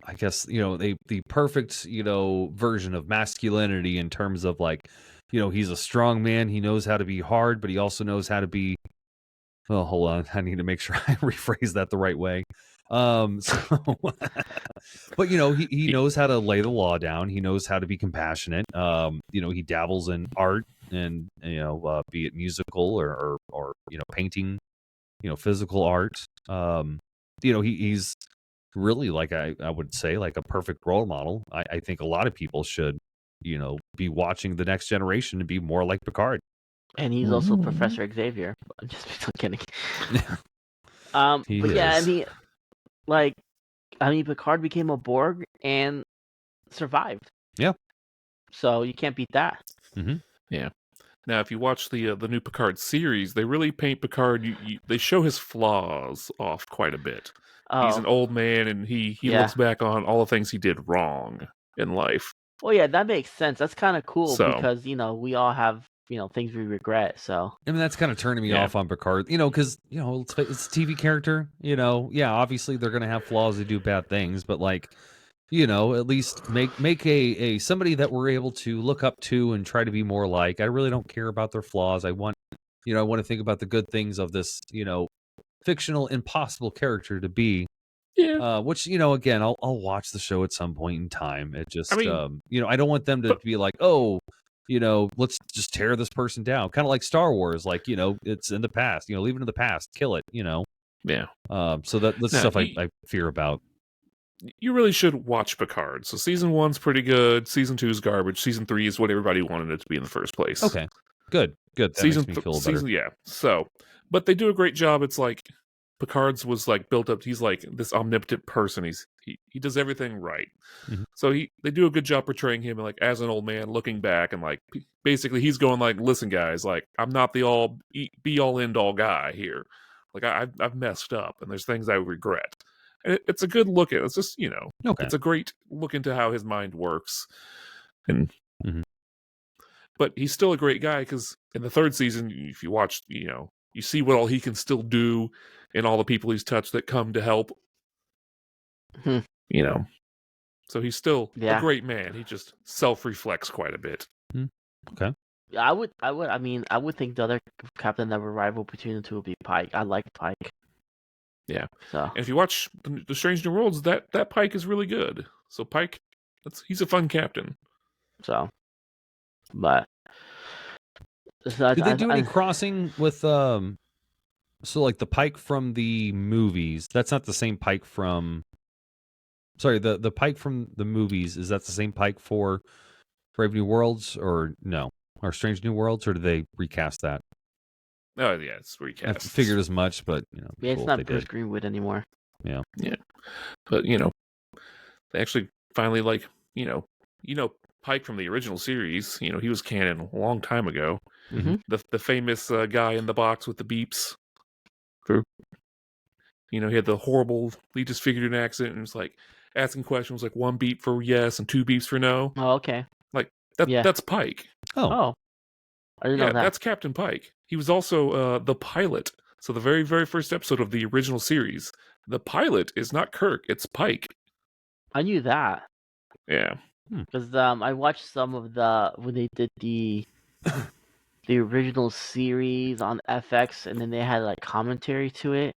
I guess the perfect version of masculinity in terms of like he's a strong man. He knows how to be hard, but he also knows how to be. Well, hold on. I need to make sure I rephrase that the right way. But he knows how to lay the law down. He knows how to be compassionate. He dabbles in art and be it musical or painting, physical art. He's really like I would say like a perfect role model. I think a lot of people should be watching the next generation and be more like Picard. And he's also Professor Xavier. I'm just kidding. He but yeah, is. Picard became a Borg and survived. Yeah. So you can't beat that. Mm-hmm. Yeah. Now, if you watch the new Picard series, they really paint Picard. They show his flaws off quite a bit. Oh. He's an old man, and he looks back on all the things he did wrong in life. Well, yeah, that makes sense. That's kind of cool So, because we all have things we regret. So I mean, that's kind of turning me off on Picard. Because it's a TV character. Yeah, obviously they're gonna have flaws. They do bad things, but like. At least make a somebody that we're able to look up to and try to be more like. I really don't care about their flaws. I want to think about the good things of this, fictional, impossible character to be. Yeah. Which, again, I'll watch the show at some point in time. It just, I mean, I don't want them to be like, oh, let's just tear this person down. Kind of like Star Wars, like, it's in the past, leave it in the past, kill it, Yeah. So that's stuff I fear about. You really should watch Picard. So season 1's pretty good. Season 2 is garbage. Season 3 is what everybody wanted it to be in the first place. Okay, good. That makes me feel better. Yeah. So, but they do a great job. It's like Picard's was like built up. He's like this omnipotent person. He does everything right. Mm-hmm. So they do a good job portraying him like as an old man looking back and like basically he's going like, listen guys, like I'm not the be all end all guy here. Like I've messed up and there's things I regret. And it's a good look at. It's just okay. It's a great look into how his mind works, and but he's still a great guy because in the third season, if you watch, you see what all he can still do, and all the people he's touched that come to help. So he's still a great man. He just self-reflects quite a bit. Okay. Yeah, I would think the other captain that would rival between the two would be Pike. I like Pike. Yeah. So, and if you watch the Strange New Worlds, that Pike is really good. So Pike, he's a fun captain. So, but did they do any crossing with so like the Pike from the movies? That's not the same Pike from. Sorry, the Pike from the movies, is that the same Pike for Brave New Worlds or no? Or Strange New Worlds, or did they recast that? Oh yeah, it's recast. I figured as much, but it's not Bruce Greenwood anymore. Yeah. But they actually finally like Pike from the original series. He was canon a long time ago. Mm-hmm. The famous guy in the box with the beeps. He had the horrible. He just figured an accent and was like asking questions like 1 beep for yes and 2 beeps for no. Oh, okay. Like that's Pike. Oh. I didn't know that. That's Captain Pike. He was also the pilot. So the very, very first episode of the original series, the pilot is not Kirk, it's Pike. I knew that. Yeah. Because I watched some of when they did the the original series on FX, and then they had like commentary to it.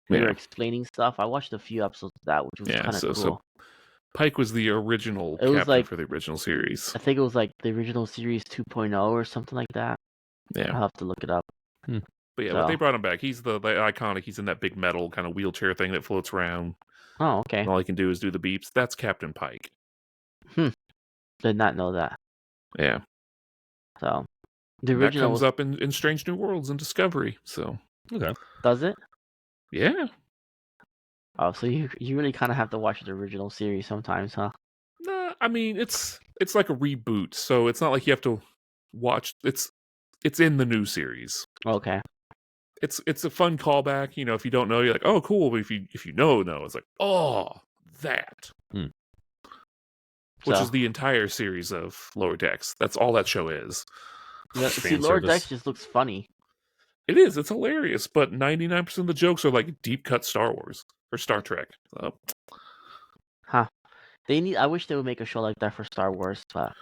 They were explaining stuff. I watched a few episodes of that, which was kind of cool. So Pike was the original It was captain like- for the original series. I think it was like the original series 2.0 or something like that. Yeah. I'll have to look it up. But yeah, So- but they brought him back. He's the iconic. He's in that big metal kind of wheelchair thing that floats around. Oh, okay. And all he can do is do the beeps. That's Captain Pike. Did not know that. Yeah. So the That original comes was, up in Strange New Worlds and Discovery. So Okay. does it? yeah. Oh, so you really kind of have to watch the original series sometimes, huh? Nah, I mean it's like a reboot, so it's not like you have to watch. It's in the new series. Okay. It's a fun callback. You know, if you don't know, you're like, oh, cool. But if you know, it's like, oh, that. Which So- is the entire series of Lower Decks. That's all that show is. See, Fan Lower service. Decks just looks funny. It is. It's hilarious, but 99% of the jokes are like deep cut Star Wars or Star Trek. So, I wish they would make a show like that for Star Wars, but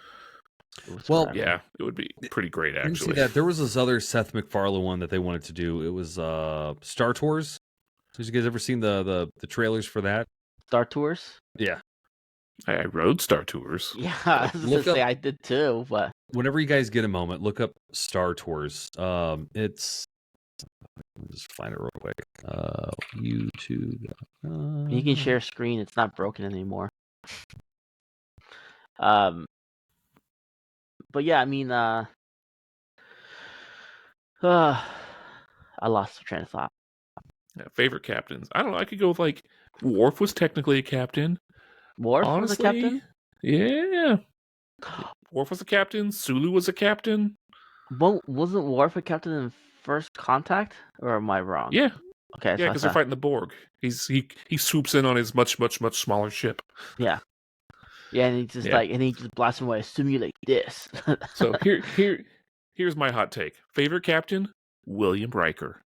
it's Well, whatever. yeah, it would be pretty great, I didn't see actually. that. There was this other Seth MacFarlane one that they wanted to do. It was Star Tours. Have you guys ever seen the trailers for that? Star Tours. Yeah. I rode Star Tours. Yeah, I was Look gonna say up- I did too, but Whenever you guys get a moment, look up Star Tours. It's let me just find it real quick. YouTube. you can share screen. It's not broken anymore. But yeah, I mean, I lost the train of thought. Yeah, favorite captains. I don't know. I could go with like Worf was technically a captain. Worf Honestly, was a captain. Yeah. Worf was a captain. Sulu was a captain. Wasn't Worf a captain in First Contact, or am I wrong? Yeah. Okay. Yeah, so I because they're thought- fighting the Borg. He swoops in on his much smaller ship. Yeah, and he just Yeah. and he just blasts him away. Simulate this. So here's my hot take. Favorite captain? William Riker.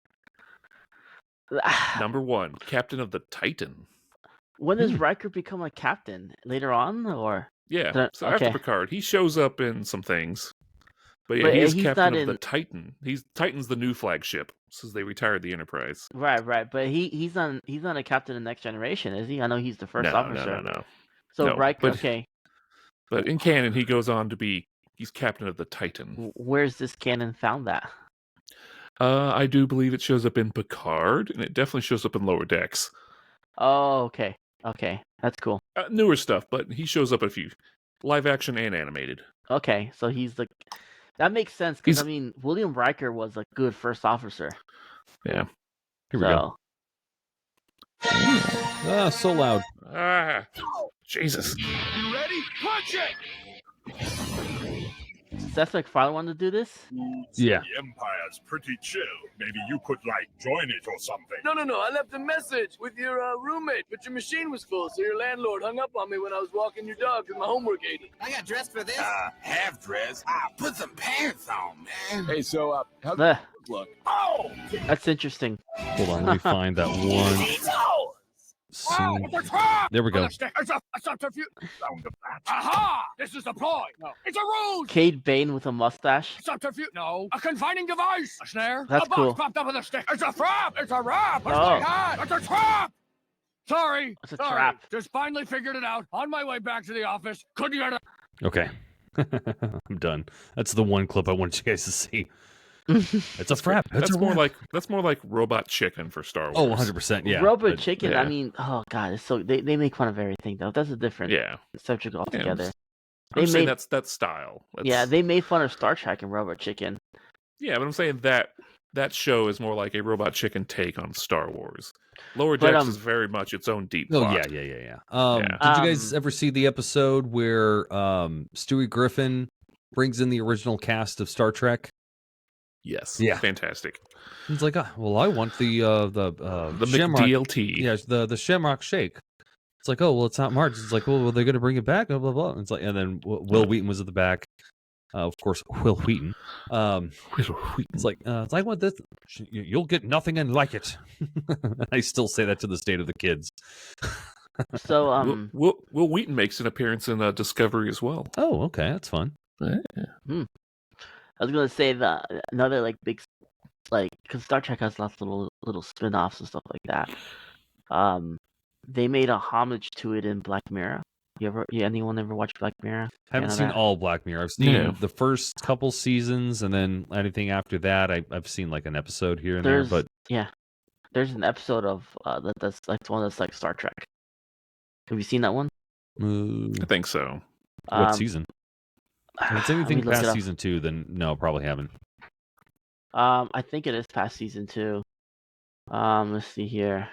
Number 1, captain of the Titan. When does Riker become a captain? Later on, or Yeah. So after okay. Picard, he shows up in some things. But yeah, But he's he's captain not of the in- Titan. Titan's the new flagship since they retired the Enterprise. right? But he's not a captain in Next Generation, is he? I know he's the first No. officer. So No, Riker, but- okay. But in canon, he goes on to be he's captain of the Titan. Where's this canon found that? I do believe it shows up in Picard, and it definitely shows up in Lower Decks. Oh, okay, that's cool. Newer stuff, but he shows up a few live action and animated. Okay, so that makes sense because He's- I mean William Riker was a good first officer. Yeah. Here we go. So loud. Ah, Jesus. You ready? Punch it! Seth MacFarlane wanted to do this. Yeah. The Empire's pretty chill. Maybe you could, join it or something. No. I left a message with your roommate, but your machine was full, so your landlord hung up on me when I was walking your dog with my homework aided. I got dressed for this. Half dress. Put some pants on, man. Hey, so, how's Ugh, it look? Oh! that's interesting. Hold on, let me find that one scene. It's a trap! There we go. It's a subterfuge. Sound of that. Aha! This is the ploy. No. It's a ruse! Cade Bane with a mustache. Subterfuge. No. A confining device. A snare. That's a box cool. propped up with a stick. It's a trap. It's a wrap. It's Oh. my hat. It's a trap. Sorry. It's a Sorry. trap. Just finally figured it out. On my way back to the office. Couldn't get it. Okay. I'm done. That's the one clip I wanted you guys to see. It's a frap. That's more like Robot Chicken for Star Wars. Oh, 100%. Yeah. Robot but- Chicken. yeah. I mean, oh god, it's so they make fun of everything though. That's a different Yeah. subject altogether. I'm They saying made- that's style. Yeah, they made fun of Star Trek and Robot Chicken. Yeah, but I'm saying that show is more like a Robot Chicken take on Star Wars. Lower But, Decks is very much its own deep Oh, plot. yeah. Yeah. Did you guys ever see the episode where Stewie Griffin brings in the original cast of Star Trek? Yes. Yeah. Fantastic. He's like, well, I want the The Shamrock. McDLT. Yeah, the Shamrock Shake. It's like, oh, well, it's not Marge. It's like, well, are they going to bring it back? Blah, blah, blah. It's like, and then Will Wheaton was at the back. Of course, Will Wheaton. It's like, I want this. You'll get nothing and like it. I still say that to this day to the kids. So Will Wheaton makes an appearance in Discovery as well. Oh, okay, that's fun. I was gonna say another like big because Star Trek has lots of little spin-offs and stuff like that. They made a homage to it in Black Mirror. Anyone ever watch Black Mirror? Haven't Fan of seen that? all Black Mirror. I've seen No. the first couple seasons, and then anything after that, I've seen like an episode here and there. But There's an episode of that's like one that's like Star Trek. Have you seen that one? I think so. What season? If it's let anything me look it past up. season 2, then no, probably haven't. I think it is past season 2. Let's see here.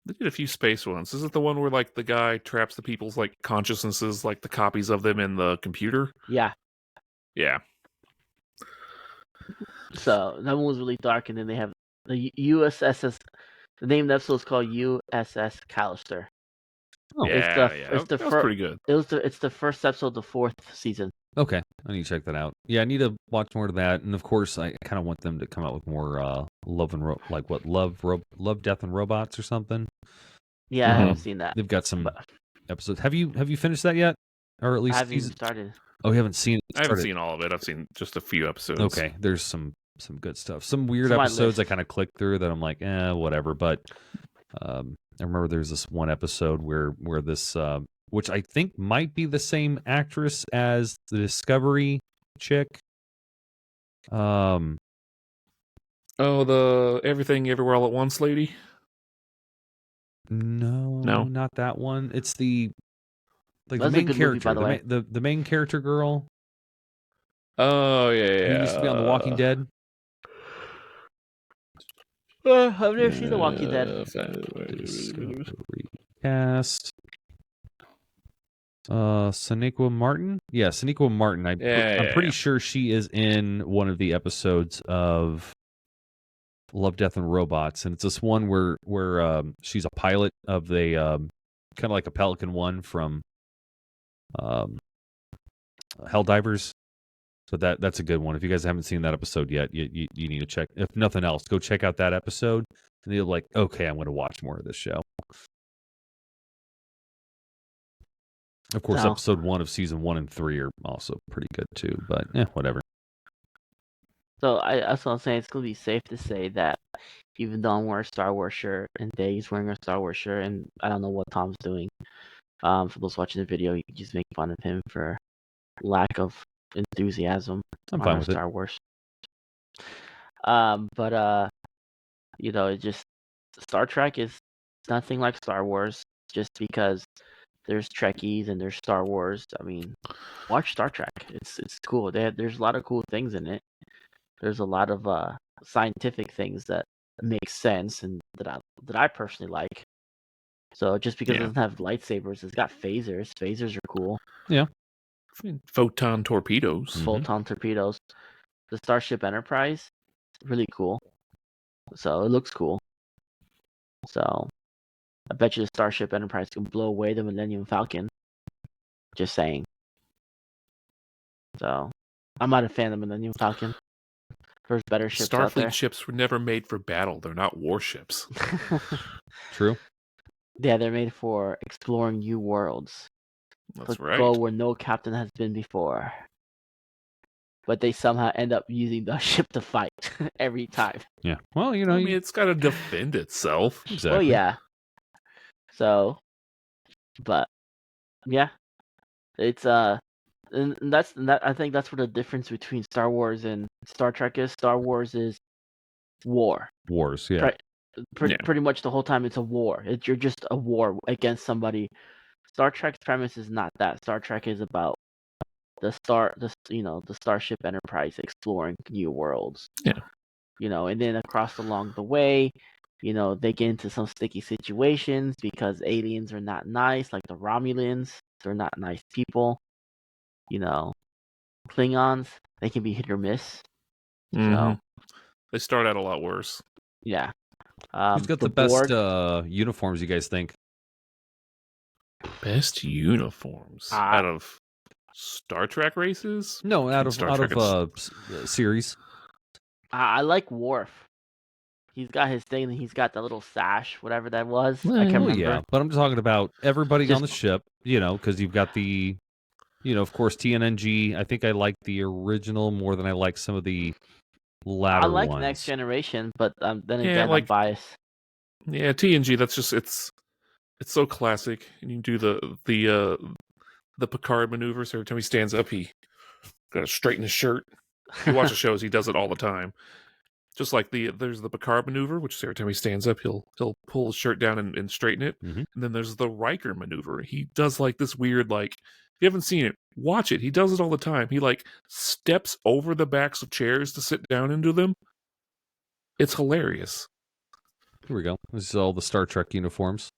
They did a few space ones. Is it the one where like the guy traps the people's like consciousnesses, like the copies of them in the computer? Yeah. Yeah. So that one was really dark, and then they have the USS. The name of the episode is called USS Callister. Oh. Yeah, It's the that was pretty good. It's the first episode of the 4th season. Okay, I need to check that out. Yeah, I need to watch more of that, and of course, I kind of want them to come out with more love, death, and robots or something. Yeah, I haven't seen that. They've got some episodes. Have you finished that yet, or at least I haven't even started. Oh, you haven't seen it? I haven't seen all of it. I've seen just a few episodes. Okay, there's some good stuff. Some weird It's on my episodes I list. kind of clicked through that I'm like, whatever. But I remember there's this one episode where this, which I think might be the same actress as the Discovery chick. Oh, the Everything Everywhere All at Once lady? No, not that one. It's the That's the a main good movie, character, by the way. the main character girl Oh, yeah. who used to be on The Walking Dead. I've never seen The Walking Dead. Discovery cast. Sonequa Martin? Yeah, Sonequa Martin. I'm pretty sure she is in one of the episodes of Love, Death, and Robots, and it's this one where she's a pilot of the kind of like a Pelican One from Helldivers. So that's a good one. If you guys haven't seen that episode yet, you need to check. If nothing else, go check out that episode, and you're like, okay, I'm going to watch more of this show. Of course, episode 1 of season 1 and 3 are also pretty good too. But whatever. So that's what I'm saying. It's gonna be safe to say that even though I'm wearing a Star Wars shirt and Dave's wearing a Star Wars shirt, and I don't know what Tom's doing. For those watching the video, you can just make fun of him for lack of enthusiasm I'm on fine with Star it. Wars. But it just Star Trek is nothing like Star Wars. Just because there's Trekkies and there's Star Wars. I mean, watch Star Trek. It's cool. There's a lot of cool things in it. There's a lot of scientific things that make sense and that I personally like. So just because it doesn't have lightsabers, it's got phasers. Phasers are cool. Yeah. Photon torpedoes. Photon torpedoes. The Starship Enterprise, really cool. So it looks cool. So I bet you the Starship Enterprise can blow away the Millennium Falcon. Just saying. So I'm not a fan of the Millennium Falcon. There's better ships out there. Starfleet ships were never made for battle. They're not warships. True. Yeah, they're made for exploring new worlds. That's to right. Go where no captain has been before. But they somehow end up using the ship to fight every time. Yeah. Well, I mean, it's got to defend itself. Exactly. Well, yeah. So, but yeah, it's and that's I think that's what the difference between Star Wars and Star Trek is. Star Wars is war. Wars, yeah. Right. Pretty much the whole time it's a war. You're just a war against somebody. Star Trek's premise is not that. Star Trek is about the Starship Enterprise exploring new worlds. Yeah. And then along the way, they get into some sticky situations because aliens are not nice, like the Romulans. They're not nice people. Klingons, they can be hit or miss. So they start out a lot worse. Yeah. Who's got the best uniforms, you guys think? Best uniforms out of Star Trek races? No, out of series. I like Worf. He's got his thing, and he's got the little sash, whatever that was. I can't remember. Yeah, but I'm just talking about everybody on the ship. Because you've got the of course, TNNG. I think I like the original more than I like some of the latter I like ones. Next Generation, but then Yeah, again, I'm biased. Yeah, TNG. That's just it's so classic. And you do the Picard maneuver. So every time he stands up, he got to straighten his shirt. If you watch the shows, he does it all the time. Just like there's the Picard maneuver, which is every time he stands up, he'll pull his shirt down and straighten it. Mhm. And then there's the Riker maneuver. He does like this weird, like, if you haven't seen it, watch it. He does it all the time. He like steps over the backs of chairs to sit down into them. It's hilarious. Here we go. This is all the Star Trek uniforms.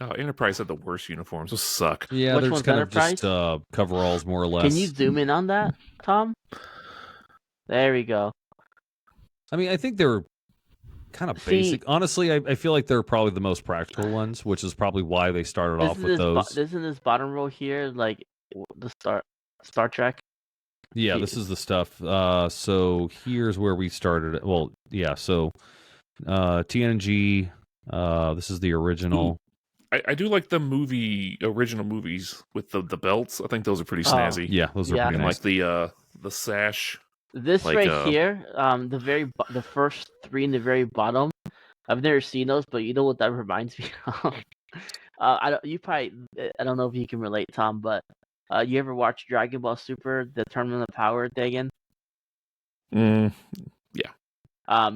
Oh, Enterprise had the worst uniforms. Those suck. Yeah, Which they're one's just kind of just Enterprise? coveralls, more or less. Can you zoom in on that, Tom? There we go. I mean, I think they're kind of basic. Honestly, I feel like they're probably the most practical ones, which is probably why they started off with those. Isn't this bottom row here like the Star Trek? Yeah, this is the stuff. So here's where we started. Well, yeah. So TNG. This is the original. I do like the original movies with the belts. I think those are pretty snazzy. Yeah, those are Yeah. pretty And nice. like the sash. This Like, right here, the first three in the very bottom. I've never seen those, but you know what that reminds me of? I don't know if you can relate, Tom, but you ever watch Dragon Ball Super, the Tournament of Power, Dagan? Yeah. I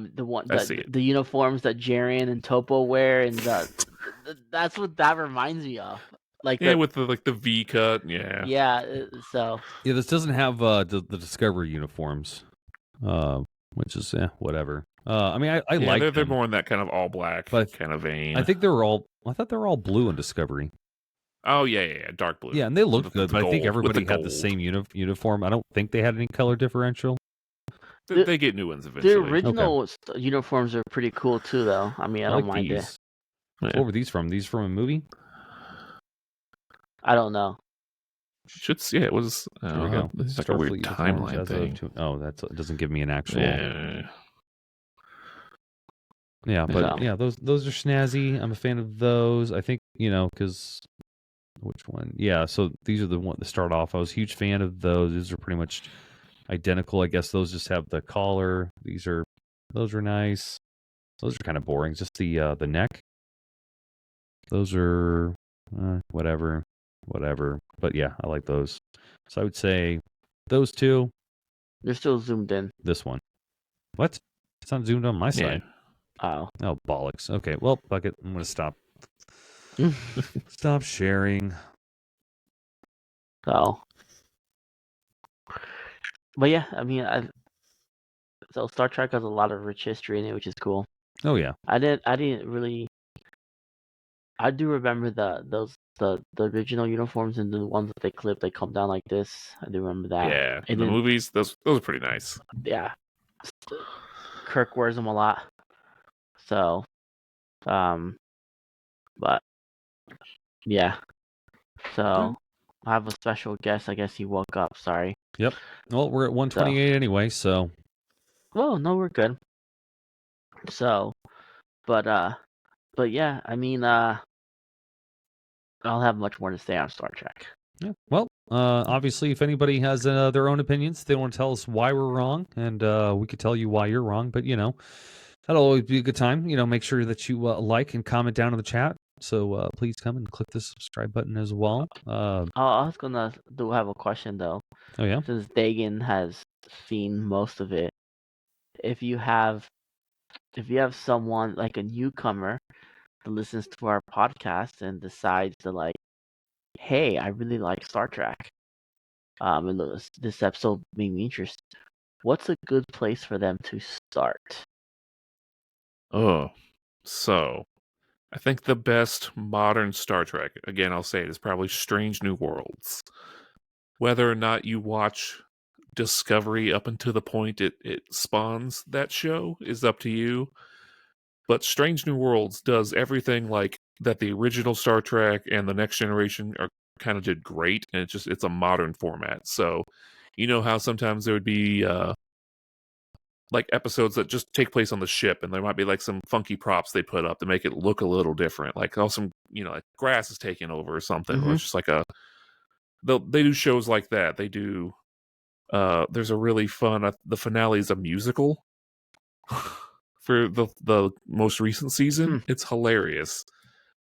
see it. The uniforms that Jarian and Topo wear, and that's what that reminds me of. Like with the V cut, yeah. Yeah, so yeah, this doesn't have the Discovery uniforms, which is whatever. I mean, I like they're more in that kind of all black kind of vein. I thought they were all blue in Discovery. Oh yeah, dark blue. Yeah, and they looked good, but I think everybody had gold. the same uniform. I don't think they had any color differential. They get new ones eventually. The original uniforms are pretty cool too, though. I mean, I don't mind these. it. Yeah. What were these from? These from a movie? I don't know. It was. Here we go. It's like a weird timeline thing. That doesn't give me an actual. Yeah, but those are snazzy. I'm a fan of those. I think because which one? Yeah, so these are the ones that start off. I was a huge fan of those. These are pretty much identical. I guess those just have the collar. Those are nice. Those are kind of boring. Just the neck. Those are whatever. But yeah, I like those. So I would say those two. They're still zoomed in. This one. What? It's not zoomed on my side. Oh. Oh, bollocks. Okay, well, fuck it. I'm going to stop. Stop sharing. Oh. But yeah, I mean, so Star Trek has a lot of rich history in it, which is cool. Oh yeah. I didn't really. I do remember the original uniforms and the ones that they come down like this. I do remember that. Yeah, in the movies, those are pretty nice. Yeah, Kirk wears them a lot. So, but yeah. So I have a special guest. I guess he woke up. Sorry. Yep. Well, we're at 128 anyway, so. Well, no, we're good. So, but yeah, I mean, I don't have much more to say on Star Trek. Yeah. Well, obviously, if anybody has their own opinions, they want to tell us why we're wrong, and we could tell you why you're wrong. But that'll always be a good time. Make sure that you like and comment down in the chat. So please come and click the subscribe button as well. I was gonna have a question though. Oh yeah. Since Dagan has seen most of it, if you have someone like a newcomer that listens to our podcast and decides to hey, I really like Star Trek. And this episode made me interested. What's a good place for them to start? Oh, so I think the best modern Star Trek, again, I'll say it, is probably Strange New Worlds. Whether or not you watch Discovery up until the point it spawns that show is up to you. But Strange New Worlds does everything like that the original Star Trek and the Next Generation kind of did great, and it's a modern format. So how sometimes there would be like episodes that just take place on the ship, and there might be like some funky props they put up to make it look a little different, like some like grass is taking over or something, or it's just like they do shows like that. They do. There's a really fun. The finale is a musical for the most recent season. It's hilarious,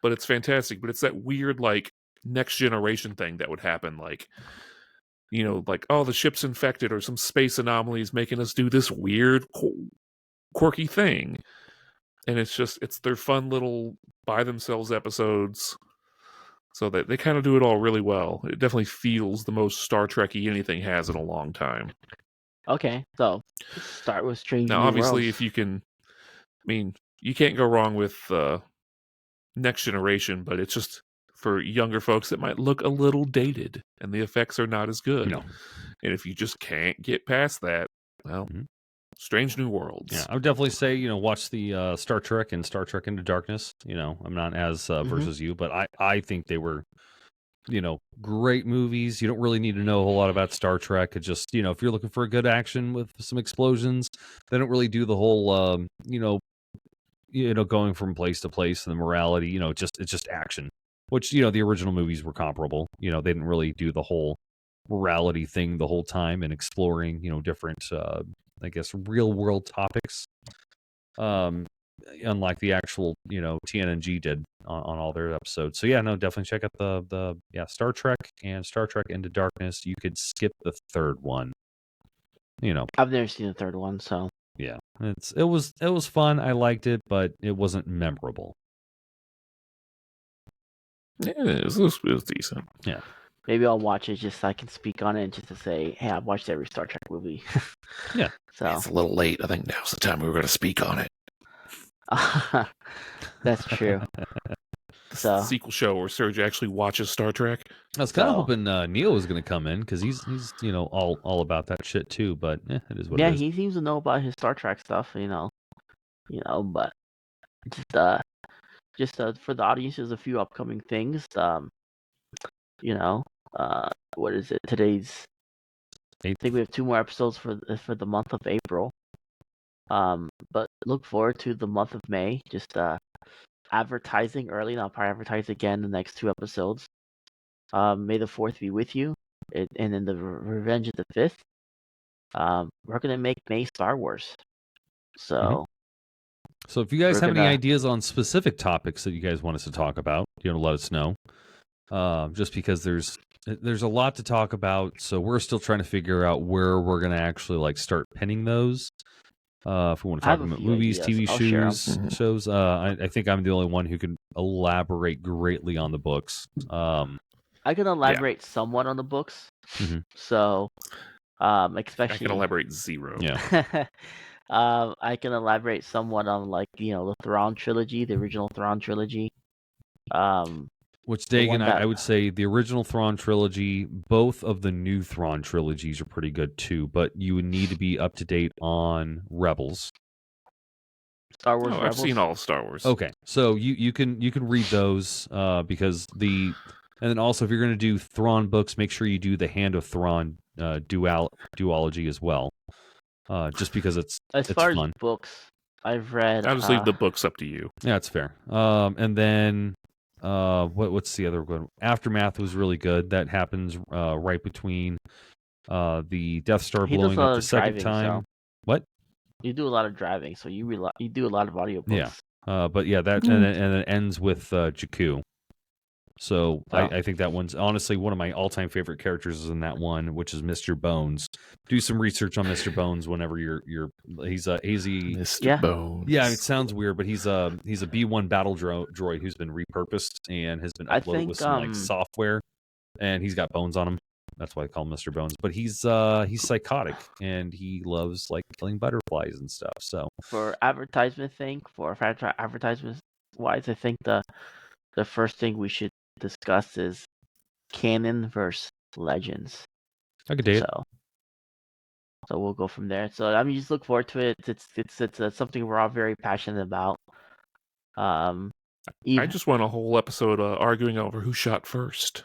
but it's fantastic. But it's that weird like next generation thing that would happen, like like the ship's infected or some space anomalies making us do this weird quirky thing, and it's their fun little by themselves episodes. So that they kind of do it all really well. It definitely feels the most Star Trek-y anything has in a long time. Okay, so let's start with Strange Now, New obviously, Worlds. if you can, you can't go wrong with Next Generation, but it's just for younger folks that might look a little dated, and the effects are not as good. No. And if you just can't get past that, well, Strange New Worlds. Yeah, I would definitely say, watch the Star Trek and Star Trek Into Darkness. I'm not as versus you, but I think they were, great movies. You don't really need to know a whole lot about Star Trek. It just, if you're looking for a good action with some explosions, they don't really do the whole, going from place to place and the morality. It's just action, which the original movies were comparable. They didn't really do the whole morality thing the whole time and exploring, different. I guess real world topics, unlike the actual TNG did on all their episodes. So yeah, no, definitely check out the Star Trek and Star Trek Into Darkness. You could skip the third one. I've never seen the third one, so yeah, it was fun. I liked it, but it wasn't memorable. Yeah, it was decent. Yeah. Maybe I'll watch it just so I can speak on it, just to say, hey, I've watched every Star Trek movie. Yeah. So it's a little late. I think now's the time we were going to speak on it. That's true. So sequel show where Serge actually watches Star Trek. I was kind of hoping Neil was going to come in because he's all about that shit too. But it is what it is. He seems to know about his Star Trek stuff. But just for the audience, there's a few upcoming things. What is it? Today's. I think we have 2 more episodes for the month of April. But look forward to the month of May. Just advertising early, and I'll probably advertise again the next 2 episodes. May the 4th be with you, and then the Revenge of the 5th. We're gonna make May Star Wars. So. So if you guys have any ideas on specific topics that you guys want us to talk about, let us know. Just because there's a lot to talk about, so we're still trying to figure out where we're going to actually start pinning those. If we want to talk about movies, ideas. TV shows, I think I'm the only one who can elaborate greatly on the books. I can elaborate somewhat on the books. So, especially I can elaborate zero. Yeah. I can elaborate somewhat on the Thrawn trilogy, the original Thrawn trilogy. Which, Dagan, I would say the original Thrawn trilogy, both of the new Thrawn trilogies are pretty good too, but you would need to be up to date on Rebels. Star Wars Rebels? I've seen all of Star Wars. Okay, so you can read those because and then also if you're going to do Thrawn books, make sure you do the Hand of Thrawn duology as well. Just because it's far fun. As books, I've read. I'll just leave the books up to you. Yeah, that's fair. And then what's the other one? Aftermath was really good. That happens right between the Death Star blowing up the second time. So. What? You do a lot of driving, so you do a lot of audiobooks. Yeah. But yeah, that and it ends with Jakku. So I think that one's honestly one of my all-time favorite characters is in that one, which is Mr. Bones. Do some research on Mr. Bones whenever he's Mr. Bones. Yeah, it sounds weird, but he's a B1 battle droid who's been repurposed and has been uploaded with some software, and he's got bones on him. That's why I call him Mr. Bones. But he's psychotic and he loves killing butterflies and stuff. So for advertisement wise, I think the first thing we should discuss is canon versus legends. I could date it. So we'll go from there. So just look forward to it. It's something we're all very passionate about. I just want a whole episode arguing over who shot first.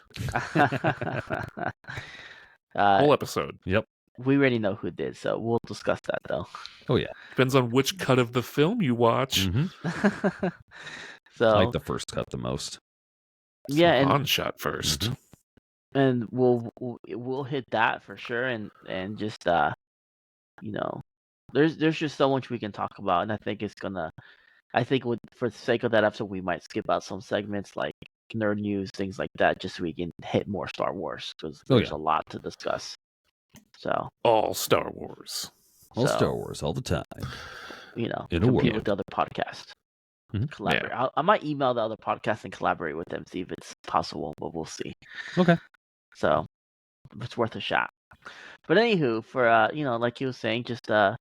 Whole episode. Yep. We already know who did, so we'll discuss that though. Oh yeah. Depends on which cut of the film you watch. So I like the first cut the most. Yeah, and Han shot first. and we'll hit that for sure, and just there's just so much we can talk about, and I think for the sake of that episode, we might skip out some segments like nerd news, things like that, just so we can hit more Star Wars because there's a lot to discuss. So all Star Wars. All Star Wars all the time. In a world. with the other podcast. Mhm. Collaborate. Yeah. I might email the other podcast and collaborate with them, see if it's possible, but we'll see. Okay. So it's worth a shot. But anywho, for like you were saying, just like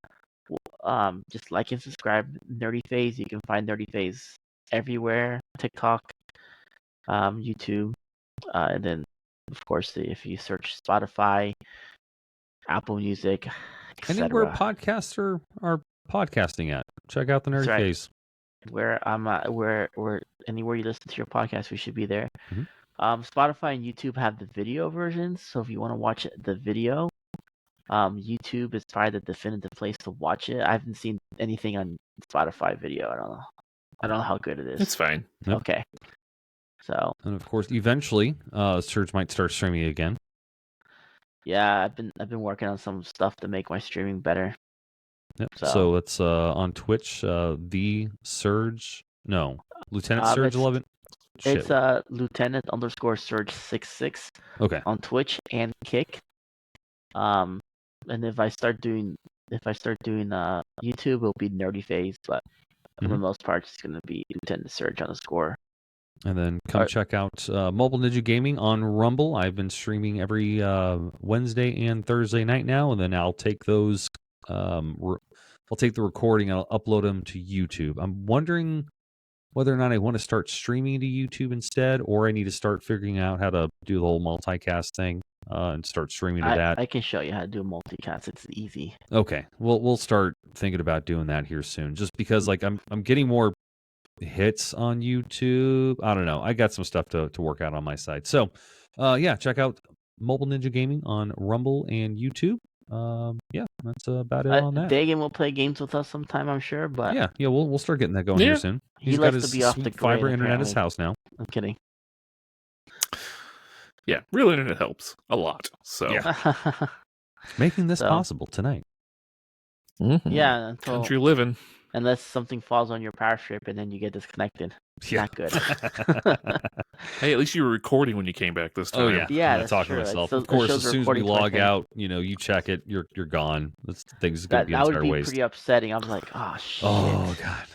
and subscribe Nerdy Phase. You can find Nerdy Phase everywhere: TikTok, YouTube, and then of course if you search Spotify, Apple Music, Anywhere etc. podcasts are podcasting at. Check out the Nerdy That's right. Phase. Where I'm where anywhere you listen to your podcast, we should be there. Mhm. Spotify and YouTube have the video versions, so if you want to watch the video, YouTube is probably the definitive place to watch it. I haven't seen anything on Spotify video. I don't know how good it is. It's fine. Yep. Okay. So And of course, eventually, Surge might start streaming again. yeah, I've been working on some stuff to make my streaming better. Yep. So- So it's on Twitch, the Surge. No, Lieutenant Surge it's- 11. Shit. It's Lieutenant _ Surge 66 Okay. on Twitch and Kick. And if I start doing YouTube, it'll be Nerdy Phase, but for the Mhm. most part, it's gonna be Lieutenant Surge _ And then come check out Mobile Ninja Gaming on Rumble. I've been streaming every Wednesday and Thursday night now, and then I'll take those. I'll take the recording and I'll upload them to YouTube. I'm wondering whether or not I want to start streaming to YouTube instead, or I need to start figuring out how to do the whole multicast thing and start streaming to that. I can show you how to do multicast. It's easy. Okay, we'll start thinking about doing that here soon. Just because like I'm getting more hits on YouTube. I don't know. I got some stuff to work out on my side. So, yeah, check out Mobile Ninja Gaming on Rumble and YouTube. Yeah, that's about it on that. Dagan will play games with us sometime, I'm sure. But Yeah, we'll start getting that going here Yeah. soon. he He's got likes his to be off the sweet grid, fiber internet at his apparently. house now. I'm kidding. Yeah, real internet helps a lot. So Yeah. Making this So- possible tonight. Yeah, until country living. unless something falls on your power strip and then you get disconnected. Yeah. Not good. Hey, at least you were recording when you came back this time. Oh yeah, Yeah, I'm that's talking true. to myself. So- Of course, it as shows soon as we recording log twice. out, you check it, you're gone. This thing's gonna That be would entire be waste. pretty upsetting. I was like, oh shit. Oh god,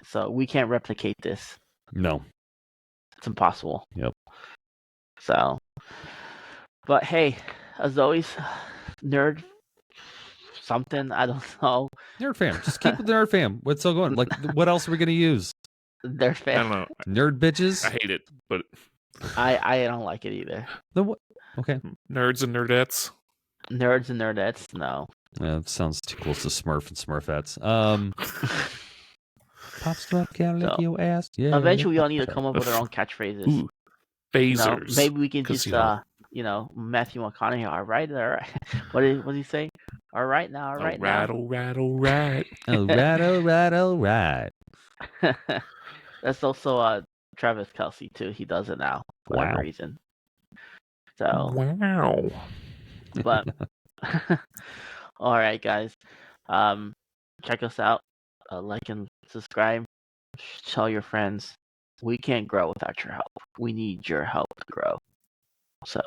So we can't replicate this. no. It's impossible. Yep. So, but hey, as always, nerd something, I don't know. Nerd fam, just keep with the nerd fam. What's still going? Like, what else are we gonna use? They're I fan. don't know. Nerd bitches. I hate it, but I don't like it either. The what? Okay, nerds and nerdettes. Nerds and nerdettes, no. that sounds too close to Smurf and Smurfettes. Pop Smurf can lick So, your ass. Yeah. Eventually, we all need to come up with our own catchphrases. Ooh, phasers. Maybe we can 'Cause, just, Matthew McConaughey. All right. What did he say? All right now. All right now. All right, all right. All right, all right. That's also Travis Kelsey too. He does it now for whatever Wow. reason. So, Wow. but all right, guys. Check us out. Like and subscribe. Tell your friends. We can't grow without your help. We need your help to grow. So,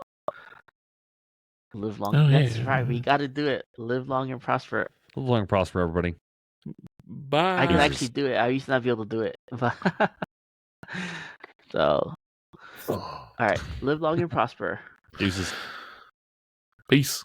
live long. Oh, That's yeah. right. We got to do it. Live long and prosper. Live long and prosper, everybody. Bye. I can actually do it. I used to not be able to do it. So, all right. Live long and prosper. Deuces. Peace.